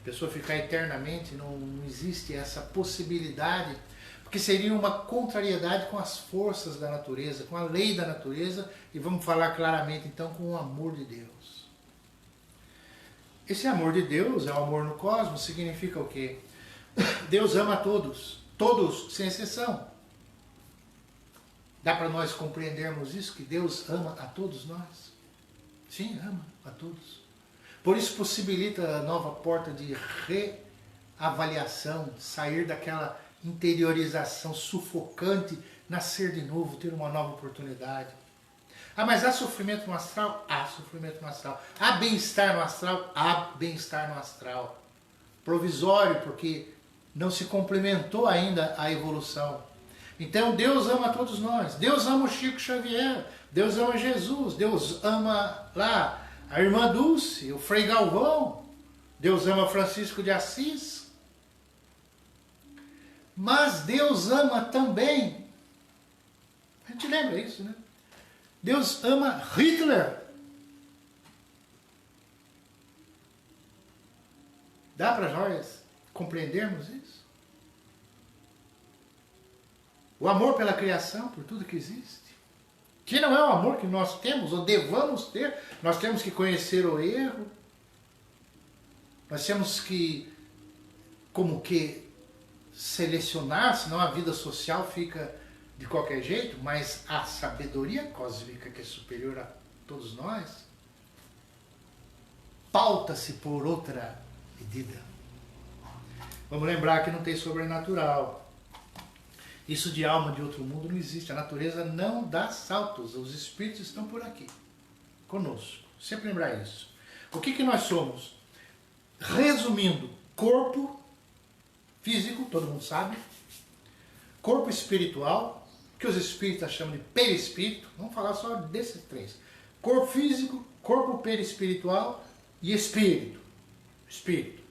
A pessoa ficar eternamente, não existe essa possibilidade, porque seria uma contrariedade com as forças da natureza, com a lei da natureza, e vamos falar claramente então com o amor de Deus. Esse amor de Deus, é o amor no cosmos, significa o quê? Deus ama a todos, todos, sem exceção. Dá para nós compreendermos isso, que Deus ama a todos nós? Sim, ama a todos. Por isso possibilita a nova porta de reavaliação, sair daquela interiorização sufocante, nascer de novo, ter uma nova oportunidade. Ah, mas há sofrimento no astral? Há sofrimento no astral. Há bem-estar no astral? Há bem-estar no astral. Provisório, porque não se complementou ainda a evolução. Então Deus ama todos nós. Deus ama o Chico Xavier. Deus ama Jesus. Deus ama lá a irmã Dulce, o Frei Galvão. Deus ama Francisco de Assis. Mas Deus ama também, a gente lembra isso, né? Deus ama Hitler. Dá para nós compreendermos isso? O amor pela criação, por tudo que existe. Que não é o amor que nós temos ou devamos ter. Nós temos que conhecer o erro. Nós temos que, como que, selecionar, senão a vida social fica de qualquer jeito, mas a sabedoria cósmica, que é superior a todos nós, pauta-se por outra medida. Vamos lembrar que não tem sobrenatural. Isso de alma de outro mundo não existe. A natureza não dá saltos. Os espíritos estão por aqui, conosco. Sempre lembrar isso. O que nós somos? Resumindo, corpo físico, todo mundo sabe. Corpo espiritual, que os espíritas chamam de perispírito. Vamos falar só desses três. Corpo físico, corpo perispiritual e espírito. Espírito.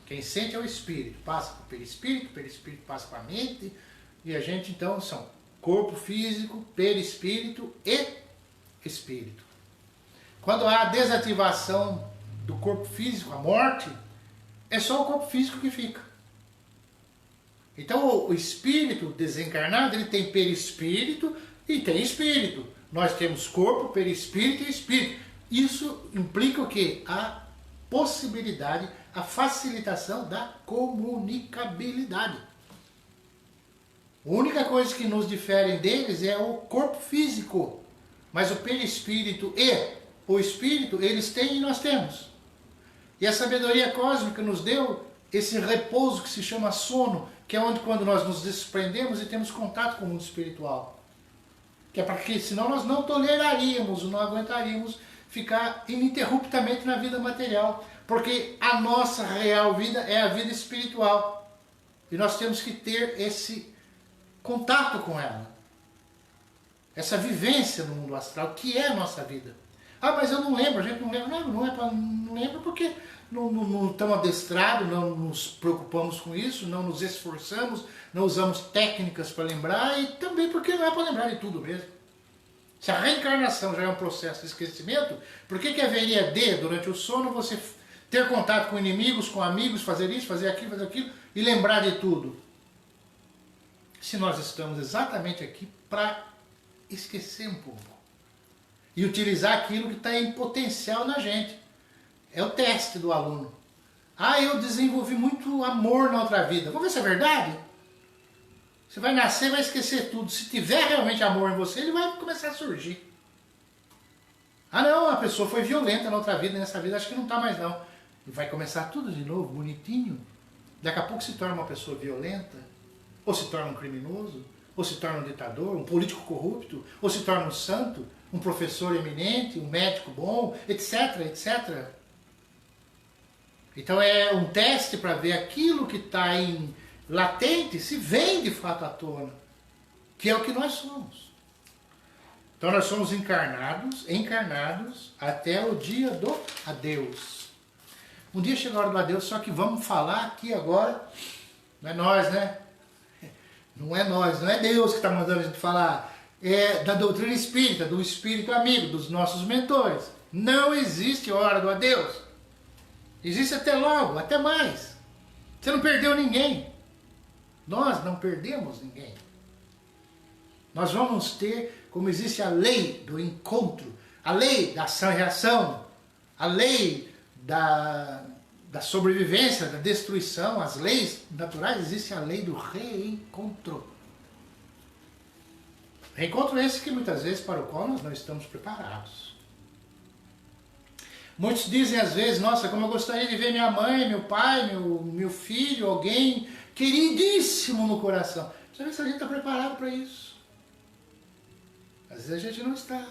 Quem sente é o espírito. Passa para o perispírito passa para a mente. E a gente então são corpo físico, perispírito e espírito. Quando há a desativação do corpo físico, a morte, é só o corpo físico que fica. Então o espírito desencarnado, ele tem perispírito e tem espírito. Nós temos corpo, perispírito e espírito. Isso implica o quê? A possibilidade, a facilitação da comunicabilidade. A única coisa que nos difere deles é o corpo físico. Mas o perispírito e o espírito, eles têm e nós temos. E a sabedoria cósmica nos deu esse repouso que se chama sono, que é onde quando nós nos desprendemos e temos contato com o mundo espiritual. Que é porque senão nós não toleraríamos, não aguentaríamos ficar ininterruptamente na vida material. Porque a nossa real vida é a vida espiritual. E nós temos que ter esse contato com ela. Essa vivência no mundo astral, que é a nossa vida. Ah, mas eu não lembro, a gente não lembra. Não lembra porque não estamos adestrados, não nos preocupamos com isso, não nos esforçamos, não usamos técnicas para lembrar e também porque não é para lembrar de tudo mesmo. Se a reencarnação já é um processo de esquecimento, por que haveria de, durante o sono, você ter contato com inimigos, com amigos, fazer isso, fazer aquilo e lembrar de tudo? Se nós estamos exatamente aqui para esquecer um pouco e utilizar aquilo que está em potencial na gente. É o teste do aluno. Ah, eu desenvolvi muito amor na outra vida. Vamos ver se é verdade? Você vai nascer e vai esquecer tudo. Se tiver realmente amor em você, ele vai começar a surgir. Ah não, a pessoa foi violenta na outra vida, nessa vida acho que não está mais não. E vai começar tudo de novo, bonitinho. Daqui a pouco se torna uma pessoa violenta, ou se torna um criminoso, ou se torna um ditador, um político corrupto, ou se torna um santo, um professor eminente, um médico bom, etc, etc. Então é um teste para ver aquilo que está em latente, se vem de fato à tona, que é o que nós somos. Então nós somos encarnados até o dia do adeus. Um dia chega a hora do adeus, só que vamos falar aqui agora Não é nós, né? Não é nós, não é Deus que está mandando a gente falar. É da doutrina espírita, do espírito amigo, dos nossos mentores. Não existe hora do adeus. Existe até logo, até mais. Você não perdeu ninguém. Nós não perdemos ninguém. Nós vamos ter, como existe a lei do encontro, a lei da ação e reação, a lei da sobrevivência, da destruição, as leis naturais, existe a lei do reencontro. Reencontro esse que muitas vezes para o qual nós não estamos preparados. Muitos dizem às vezes, nossa, como eu gostaria de ver minha mãe, meu pai, meu filho, alguém queridíssimo no coração. Precisa ver se a gente está preparado para isso. Às vezes a gente não está.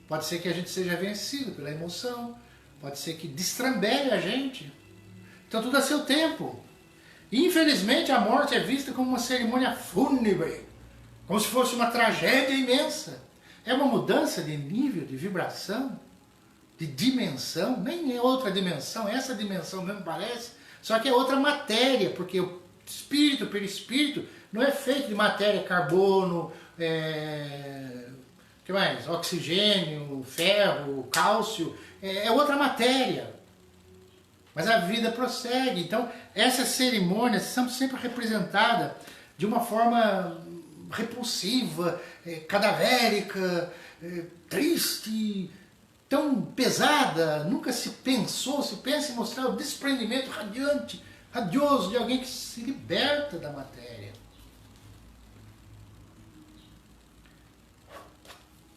Pode ser que a gente seja vencido pela emoção, pode ser que destrambelhe a gente. Então tudo a seu tempo. E, infelizmente a morte é vista como uma cerimônia fúnebre, como se fosse uma tragédia imensa. É uma mudança de nível, de vibração, de dimensão, nem é outra dimensão, essa dimensão mesmo parece, só que é outra matéria, porque o espírito, perispírito, não é feito de matéria, carbono, que mais? Oxigênio, ferro, cálcio, é outra matéria. Mas a vida prossegue. Então, essas cerimônias são sempre representadas de uma forma repulsiva, cadavérica, triste, tão pesada. Nunca se pensou, se pensa em mostrar o desprendimento radiante, radioso de alguém que se liberta da matéria.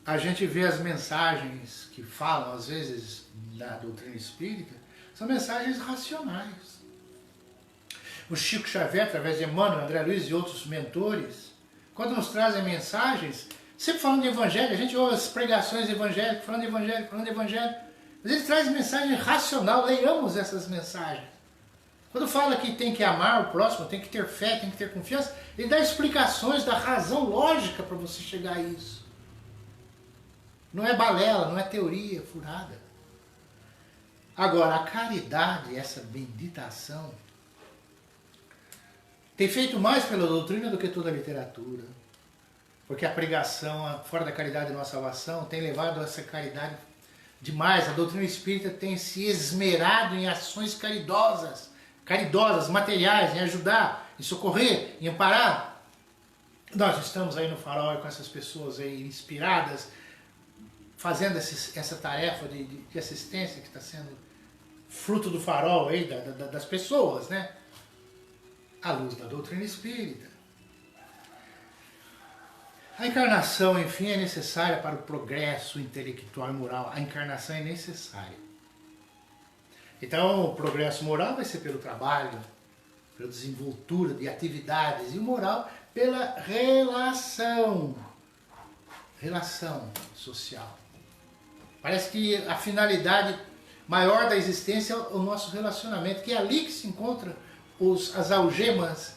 A gente vê as mensagens que falam, às vezes, da doutrina espírita, são mensagens racionais. O Chico Xavier, através de Emmanuel, André Luiz e outros mentores, quando nos trazem mensagens, sempre falando de evangelho, a gente ouve as pregações evangélicas, falando de evangelho, falando de evangelho, mas ele traz mensagem racional, leiamos essas mensagens. Quando fala que tem que amar o próximo, tem que ter fé, tem que ter confiança, ele dá explicações da razão lógica para você chegar a isso. Não é balela, não é teoria furada. Agora, a caridade, essa bendita ação, tem feito mais pela doutrina do que toda a literatura. Porque a pregação, fora da caridade de nossa salvação, tem levado a essa caridade demais. A doutrina espírita tem se esmerado em ações caridosas, materiais, em ajudar, em socorrer, em amparar. Nós estamos aí no Farol com essas pessoas aí inspiradas, fazendo essa tarefa de assistência que está sendo fruto do Farol aí, das pessoas, né? À luz da doutrina espírita. A encarnação, enfim, é necessária para o progresso intelectual e moral. A encarnação é necessária. Então, o progresso moral vai ser pelo trabalho, pela desenvoltura de atividades, e o moral pela relação social. Parece que a finalidade maior da existência é o nosso relacionamento, que é ali que se encontram as algemas,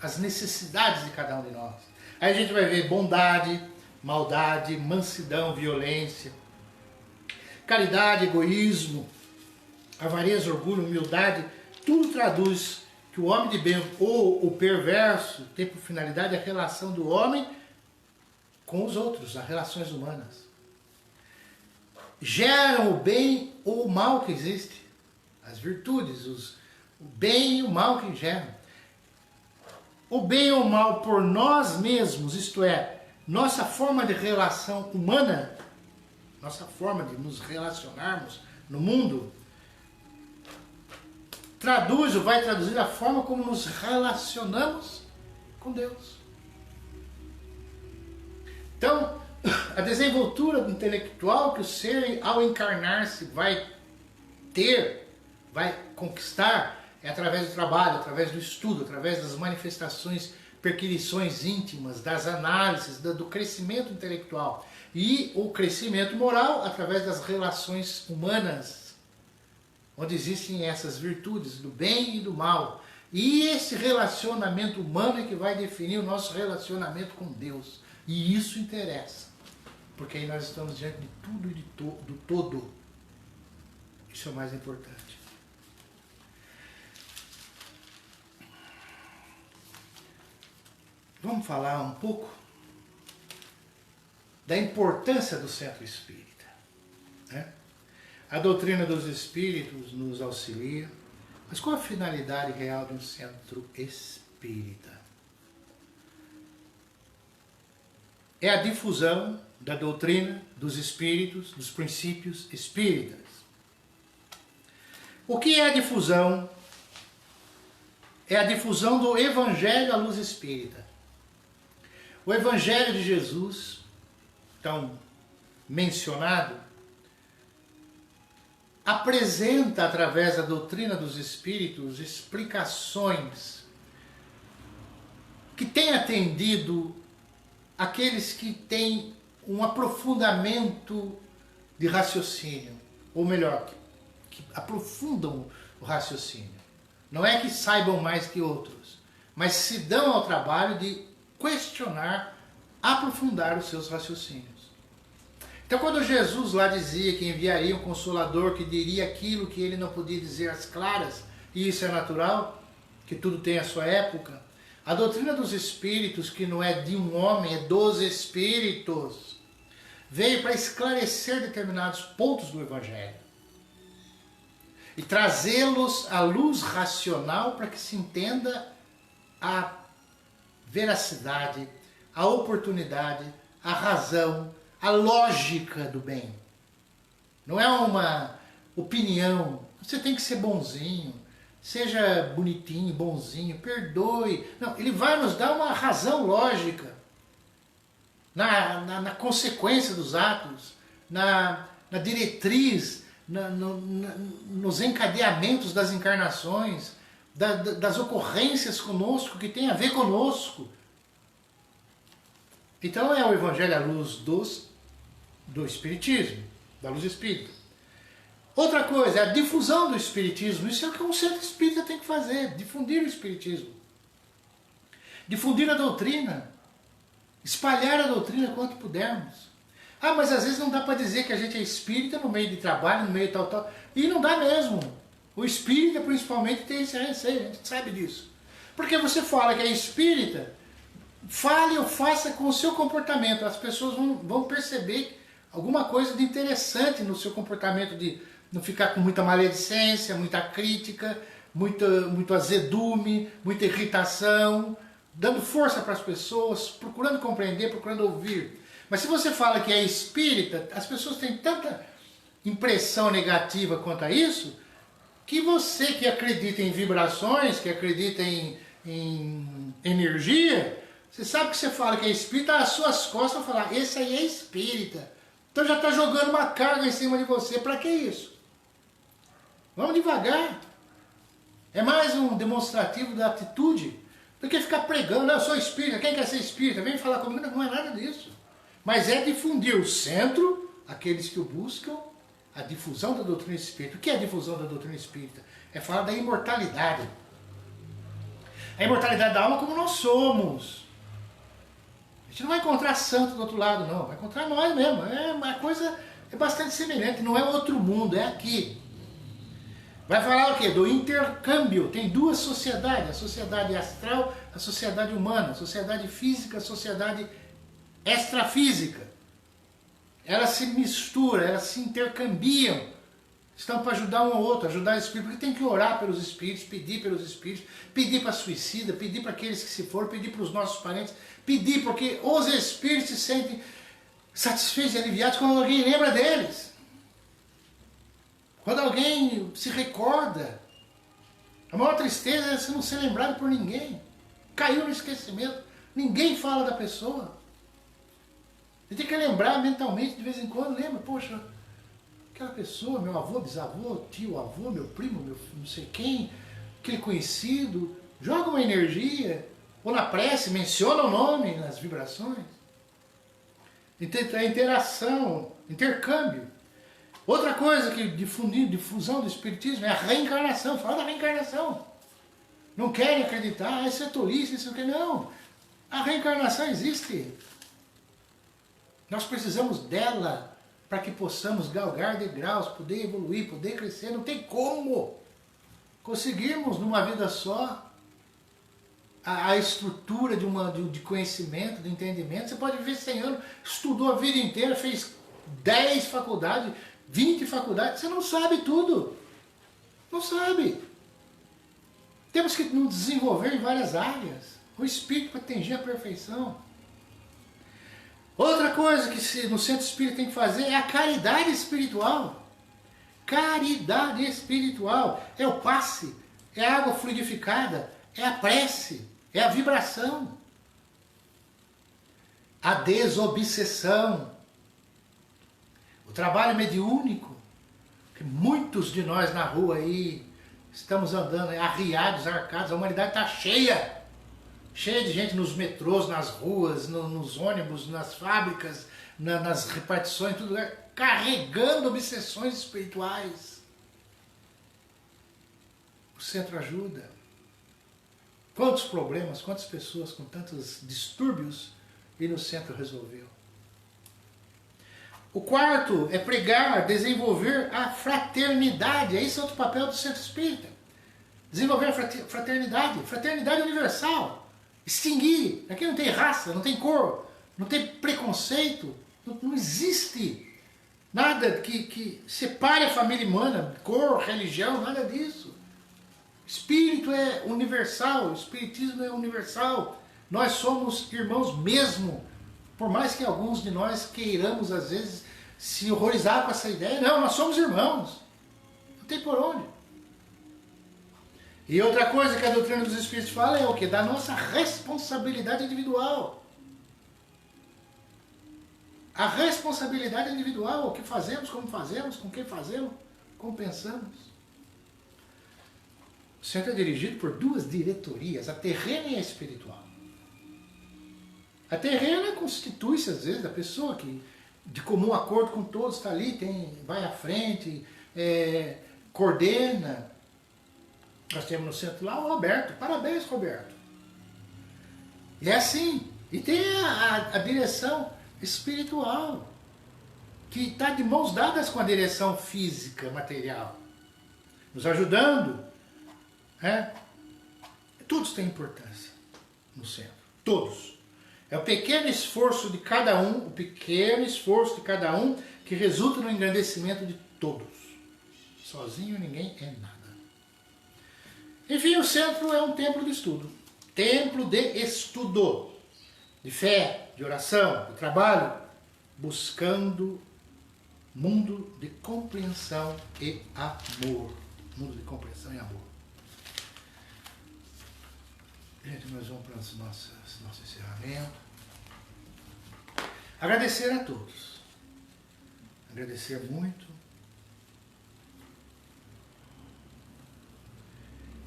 as necessidades de cada um de nós. Aí a gente vai ver bondade, maldade, mansidão, violência, caridade, egoísmo, avareza, orgulho, humildade. Tudo traduz que o homem de bem ou o perverso tem por finalidade a relação do homem com os outros, as relações humanas. Geram o bem ou o mal que existe. As virtudes, o bem e o mal que geram. O bem ou o mal por nós mesmos, isto é, nossa forma de relação humana, nossa forma de nos relacionarmos no mundo, traduz ou vai traduzir a forma como nos relacionamos com Deus. Então, a desenvoltura intelectual que o ser, ao encarnar-se, vai ter, vai conquistar, é através do trabalho, através do estudo, através das manifestações, perquisições íntimas, das análises, do crescimento intelectual. E o crescimento moral através das relações humanas, onde existem essas virtudes do bem e do mal. E esse relacionamento humano é que vai definir o nosso relacionamento com Deus. E isso interessa, porque aí nós estamos diante de tudo e do todo. Isso é o mais importante. vamos falar um pouco da importância do centro espírita, né? A doutrina dos espíritos nos auxilia, mas qual a finalidade real de um centro espírita? É a difusão da doutrina dos espíritos, dos princípios espíritas. O que é a difusão? É a difusão do Evangelho à luz espírita. O Evangelho de Jesus, tão mencionado, apresenta, através da doutrina dos espíritos, explicações que têm atendido aqueles que têm um aprofundamento de raciocínio, ou melhor, que aprofundam o raciocínio. Não é que saibam mais que outros, mas se dão ao trabalho de questionar, aprofundar os seus raciocínios. Então, quando Jesus lá dizia que enviaria um Consolador que diria aquilo que ele não podia dizer às claras, e isso é natural, que tudo tem a sua época, a doutrina dos Espíritos, que não é de um homem, é dos Espíritos, veio para esclarecer determinados pontos do Evangelho e trazê-los à luz racional para que se entenda a veracidade, a oportunidade, a razão, a lógica do bem. Não é uma opinião, você tem que ser bonzinho, seja bonitinho, bonzinho, perdoe. Não, ele vai nos dar uma razão lógica na consequência dos atos, na diretriz, nos encadeamentos das encarnações, das ocorrências conosco, que tem a ver conosco. Então é o Evangelho à luz do Espiritismo, da luz espírita. Outra coisa é a difusão do Espiritismo. Isso é o que um centro espírita tem que fazer, difundir o Espiritismo. Difundir a doutrina, espalhar a doutrina quanto pudermos. Ah, mas às vezes não dá para dizer que a gente é espírita no meio de trabalho, no meio tal. E não dá mesmo. O espírita principalmente tem esse receio, a gente sabe disso. Porque você fala que é espírita, fale ou faça com o seu comportamento. As pessoas vão perceber alguma coisa de interessante no seu comportamento, de não ficar com muita maledicência, muita crítica, muito azedume, muita irritação, dando força para as pessoas, procurando compreender, procurando ouvir. Mas se você fala que é espírita, as pessoas têm tanta impressão negativa quanto a isso, que você que acredita em vibrações, que acredita em energia, você sabe que você fala que é espírita, as suas costas vão falar, esse aí é espírita. Então já está jogando uma carga em cima de você. Para que isso? Vamos devagar. É mais um demonstrativo da atitude do que ficar pregando. Não, eu sou espírita, quem quer ser espírita? Vem falar comigo. Não é nada disso. Mas é difundir o centro, aqueles que o buscam, a difusão da doutrina espírita. O que é a difusão da doutrina espírita? É falar da imortalidade. A imortalidade da alma como nós somos. A gente não vai encontrar santo do outro lado, não. Vai encontrar nós mesmo. É uma coisa bastante semelhante. Não é outro mundo, é aqui. Vai falar o quê? Do intercâmbio. Tem duas sociedades. A sociedade astral, a sociedade humana. A sociedade física, a sociedade extrafísica. Elas se misturam, elas se intercambiam. Estão para ajudar um ao outro, ajudar o espírito. Porque tem que orar pelos espíritos, pedir pelos espíritos, pedir para suicida, pedir para aqueles que se foram, pedir para os nossos parentes, pedir porque os espíritos se sentem satisfeitos e aliviados quando alguém lembra deles. Quando alguém se recorda. A maior tristeza é você não ser lembrado por ninguém. Caiu no esquecimento. Ninguém fala da pessoa. Você tem que lembrar mentalmente, de vez em quando, lembra, poxa, aquela pessoa, meu avô, bisavô, tio, avô, meu primo, meu não sei quem, aquele conhecido, joga uma energia, ou na prece, menciona o nome nas vibrações. A interação, intercâmbio. Outra coisa que difusão do espiritismo é a reencarnação, fala da reencarnação. Não querem acreditar, isso é tolice, isso é não. A reencarnação existe. Nós precisamos dela para que possamos galgar degraus, poder evoluir, poder crescer. Não tem como conseguirmos numa vida só a estrutura de conhecimento, de entendimento. Você pode viver 100 anos, estudou a vida inteira, fez 10 faculdades, 20 faculdades, você não sabe tudo. Não sabe. Temos que nos desenvolver em várias áreas. O espírito para atingir a perfeição. Outra coisa que no centro espírita tem que fazer é a caridade espiritual. Caridade espiritual. É o passe, é a água fluidificada, é a prece, é a vibração. A desobsessão. O trabalho mediúnico. Que muitos de nós na rua aí estamos andando arriados, arcados, a humanidade está cheia. Cheia de gente nos metrôs, nas ruas, nos ônibus, nas fábricas, nas repartições, tudo carregando obsessões espirituais. O centro ajuda. Quantos problemas, quantas pessoas com tantos distúrbios e no centro resolveu. O quarto é pregar, desenvolver a fraternidade. Esse é outro papel do centro espírita. Desenvolver a fraternidade, fraternidade universal. Extinguir. Aqui não tem raça, não tem cor, não tem preconceito, não existe nada que separe a família humana, cor, religião, nada disso. Espírito é universal, o espiritismo é universal. Nós somos irmãos mesmo, por mais que alguns de nós queiramos às vezes se horrorizar com essa ideia. Não, nós somos irmãos. Não tem por onde. E outra coisa que a doutrina dos Espíritos fala é o que? Da nossa responsabilidade individual. A responsabilidade individual, o que fazemos, como fazemos, com quem fazemos, como pensamos. O centro é dirigido por duas diretorias, a terrena e a espiritual. A terrena constitui-se, às vezes, da pessoa que, de comum acordo com todos, está ali, vai à frente, coordena. Nós temos no centro lá o Roberto. Parabéns, Roberto. E é assim. E tem a direção espiritual, que está de mãos dadas com a direção física, material, nos ajudando. Todos têm importância no centro. Todos. É o pequeno esforço de cada um, que resulta no engrandecimento de todos. Sozinho ninguém é nada. Enfim, o centro é um templo de estudo. Templo de estudo. De fé, de oração, de trabalho. Buscando mundo de compreensão e amor. Mundo de compreensão e amor. Gente, nós vamos para o nosso encerramento. Agradecer a todos. Agradecer muito.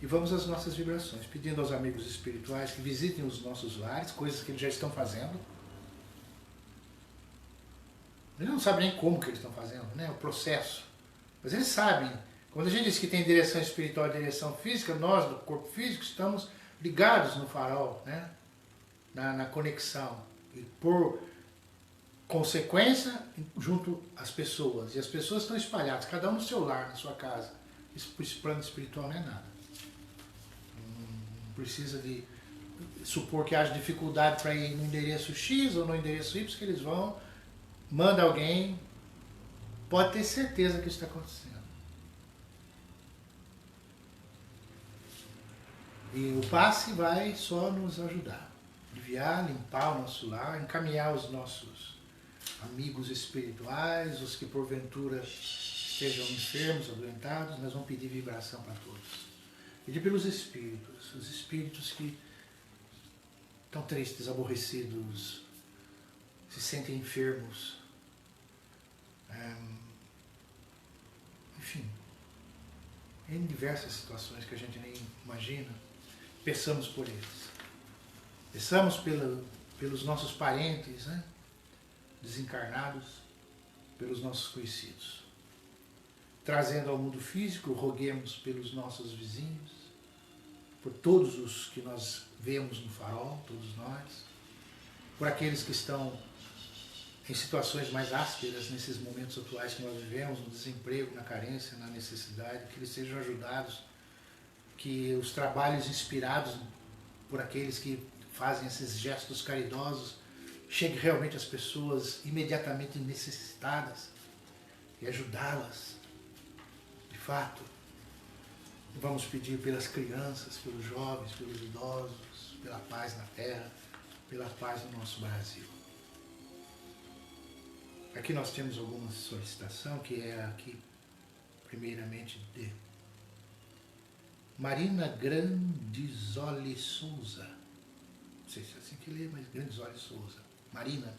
E vamos às nossas vibrações, pedindo aos amigos espirituais que visitem os nossos lares, coisas que eles já estão fazendo. Eles não sabem nem como que eles estão fazendo, né? O processo. Mas eles sabem. Quando a gente diz que tem direção espiritual e direção física, nós do corpo físico estamos ligados no farol, né? na conexão. E por consequência, junto às pessoas. E as pessoas estão espalhadas, cada um no seu lar, na sua casa. Esse plano espiritual não é nada. Precisa de supor que haja dificuldade para ir no endereço X ou no endereço Y, que eles vão, manda alguém, pode ter certeza que isso está acontecendo. E o passe vai só nos ajudar, aliviar, limpar o nosso lar, encaminhar os nossos amigos espirituais, os que porventura estejam enfermos, adoentados. Nós vamos pedir vibração para todos. Pedir pelos espíritos, os espíritos que estão tristes, aborrecidos, se sentem enfermos, enfim, em diversas situações que a gente nem imagina. Peçamos por eles, peçamos pelos nossos parentes, né, desencarnados, pelos nossos conhecidos. Trazendo ao mundo físico, roguemos pelos nossos vizinhos, por todos os que nós vemos no farol, todos nós, por aqueles que estão em situações mais ásperas nesses momentos atuais que nós vivemos, no desemprego, na carência, na necessidade, que eles sejam ajudados, que os trabalhos inspirados por aqueles que fazem esses gestos caridosos, chegue realmente às pessoas imediatamente necessitadas e ajudá-las, de fato. Vamos pedir pelas crianças, pelos jovens, pelos idosos, pela paz na terra, pela paz no nosso Brasil. Aqui nós temos alguma solicitação, que é aqui, primeiramente, de Marina Grandizoli Souza. Não sei se é assim que lê, mas Grandizoli Souza. Marina,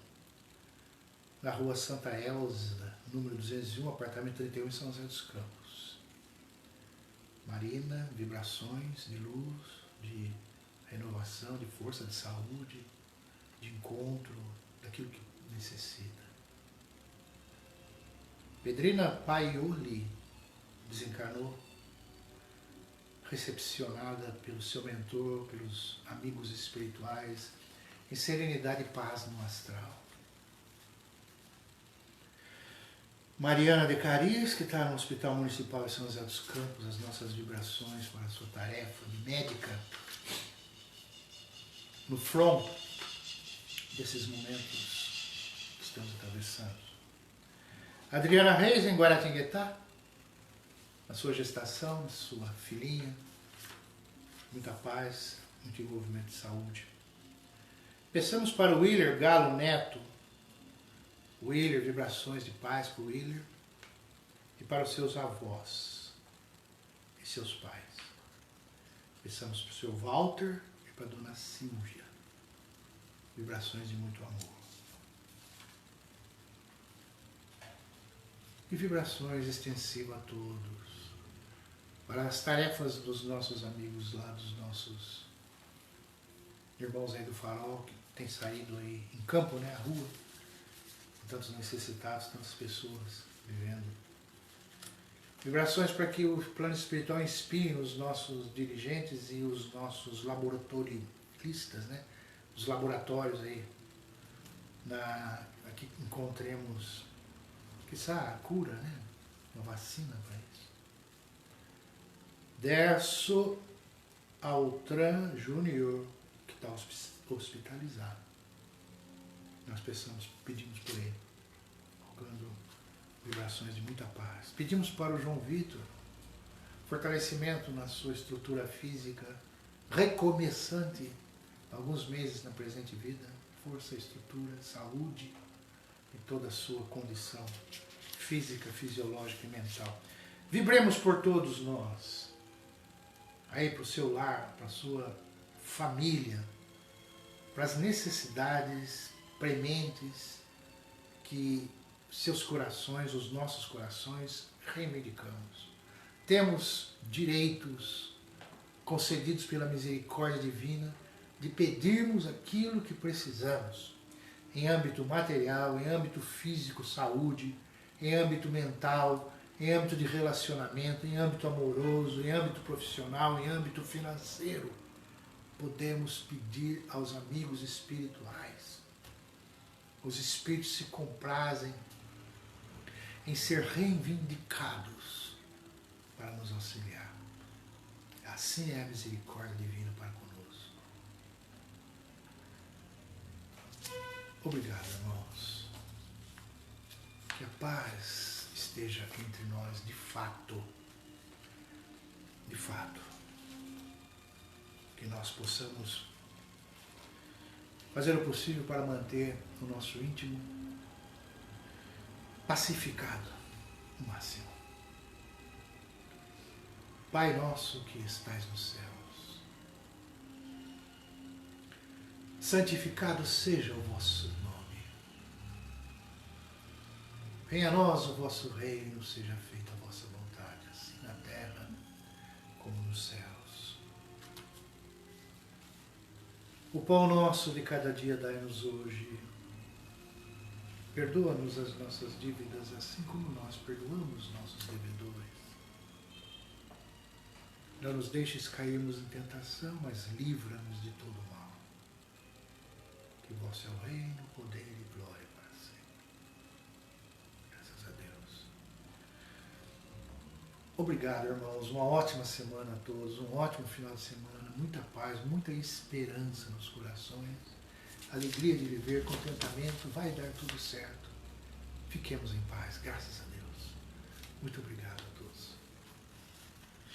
na rua Santa Elza, número 201, apartamento 31, em São José dos Campos. Marina, vibrações de luz, de renovação, de força, de saúde, de encontro, daquilo que necessita. Pedrina Paioli desencarnou, recepcionada pelo seu mentor, pelos amigos espirituais, em serenidade e paz no astral. Mariana de Carias, que está no Hospital Municipal de São José dos Campos, as nossas vibrações para a sua tarefa de médica, no front desses momentos que estamos atravessando. Adriana Reis, em Guaratinguetá, na sua gestação, sua filhinha, muita paz, muito envolvimento de saúde. Peçamos para o Willer Galo Neto, Willer, vibrações de paz para o Willer, e para os seus avós e seus pais. Peçamos para o seu Walter e para a dona Silvia, vibrações de muito amor. E vibrações extensivas a todos, para as tarefas dos nossos amigos lá, dos nossos irmãos aí do Farol, que tem saído aí em campo, né, a rua, tantos necessitados, tantas pessoas vivendo. Vibrações para que o plano espiritual inspire os nossos dirigentes e os nossos laboratoristas, né? Os laboratórios aí, aqui encontremos, quiçá, a cura, né? Uma vacina para isso. Derso Altran Júnior, que está hospitalizado. Nós pedimos por ele, colocando vibrações de muita paz. Pedimos para o João Vitor fortalecimento na sua estrutura física, recomeçante, alguns meses na presente vida, força, estrutura, saúde e toda a sua condição física, fisiológica e mental. Vibremos por todos nós, aí para o seu lar, para a sua família, para as necessidades prementes que seus corações, os nossos corações, reivindicamos. Temos direitos concedidos pela misericórdia divina de pedirmos aquilo que precisamos em âmbito material, em âmbito físico, saúde, em âmbito mental, em âmbito de relacionamento, em âmbito amoroso, em âmbito profissional, em âmbito financeiro. Podemos pedir aos amigos espirituais. Os espíritos se comprazem em ser reivindicados para nos auxiliar. Assim é a misericórdia divina para conosco. Obrigado, irmãos. Que a paz esteja entre nós de fato. De fato. Que nós possamos fazer o possível para manter o nosso íntimo pacificado o máximo. Pai nosso que estais nos céus, santificado seja o vosso nome. Venha a nós o vosso reino, seja feita a vossa vontade, assim na terra como nos céus. O pão nosso de cada dia dai-nos hoje. Perdoa-nos as nossas dívidas, assim como nós perdoamos nossos devedores. Não nos deixes cairmos em tentação, mas livra-nos de todo mal. Que vosso é o reino, poder e glória para sempre. Graças a Deus. Obrigado, irmãos. Uma ótima semana a todos, um ótimo final de semana, muita paz, muita esperança nos corações, alegria de viver, contentamento, vai dar tudo certo. Fiquemos em paz, graças a Deus. Muito obrigado.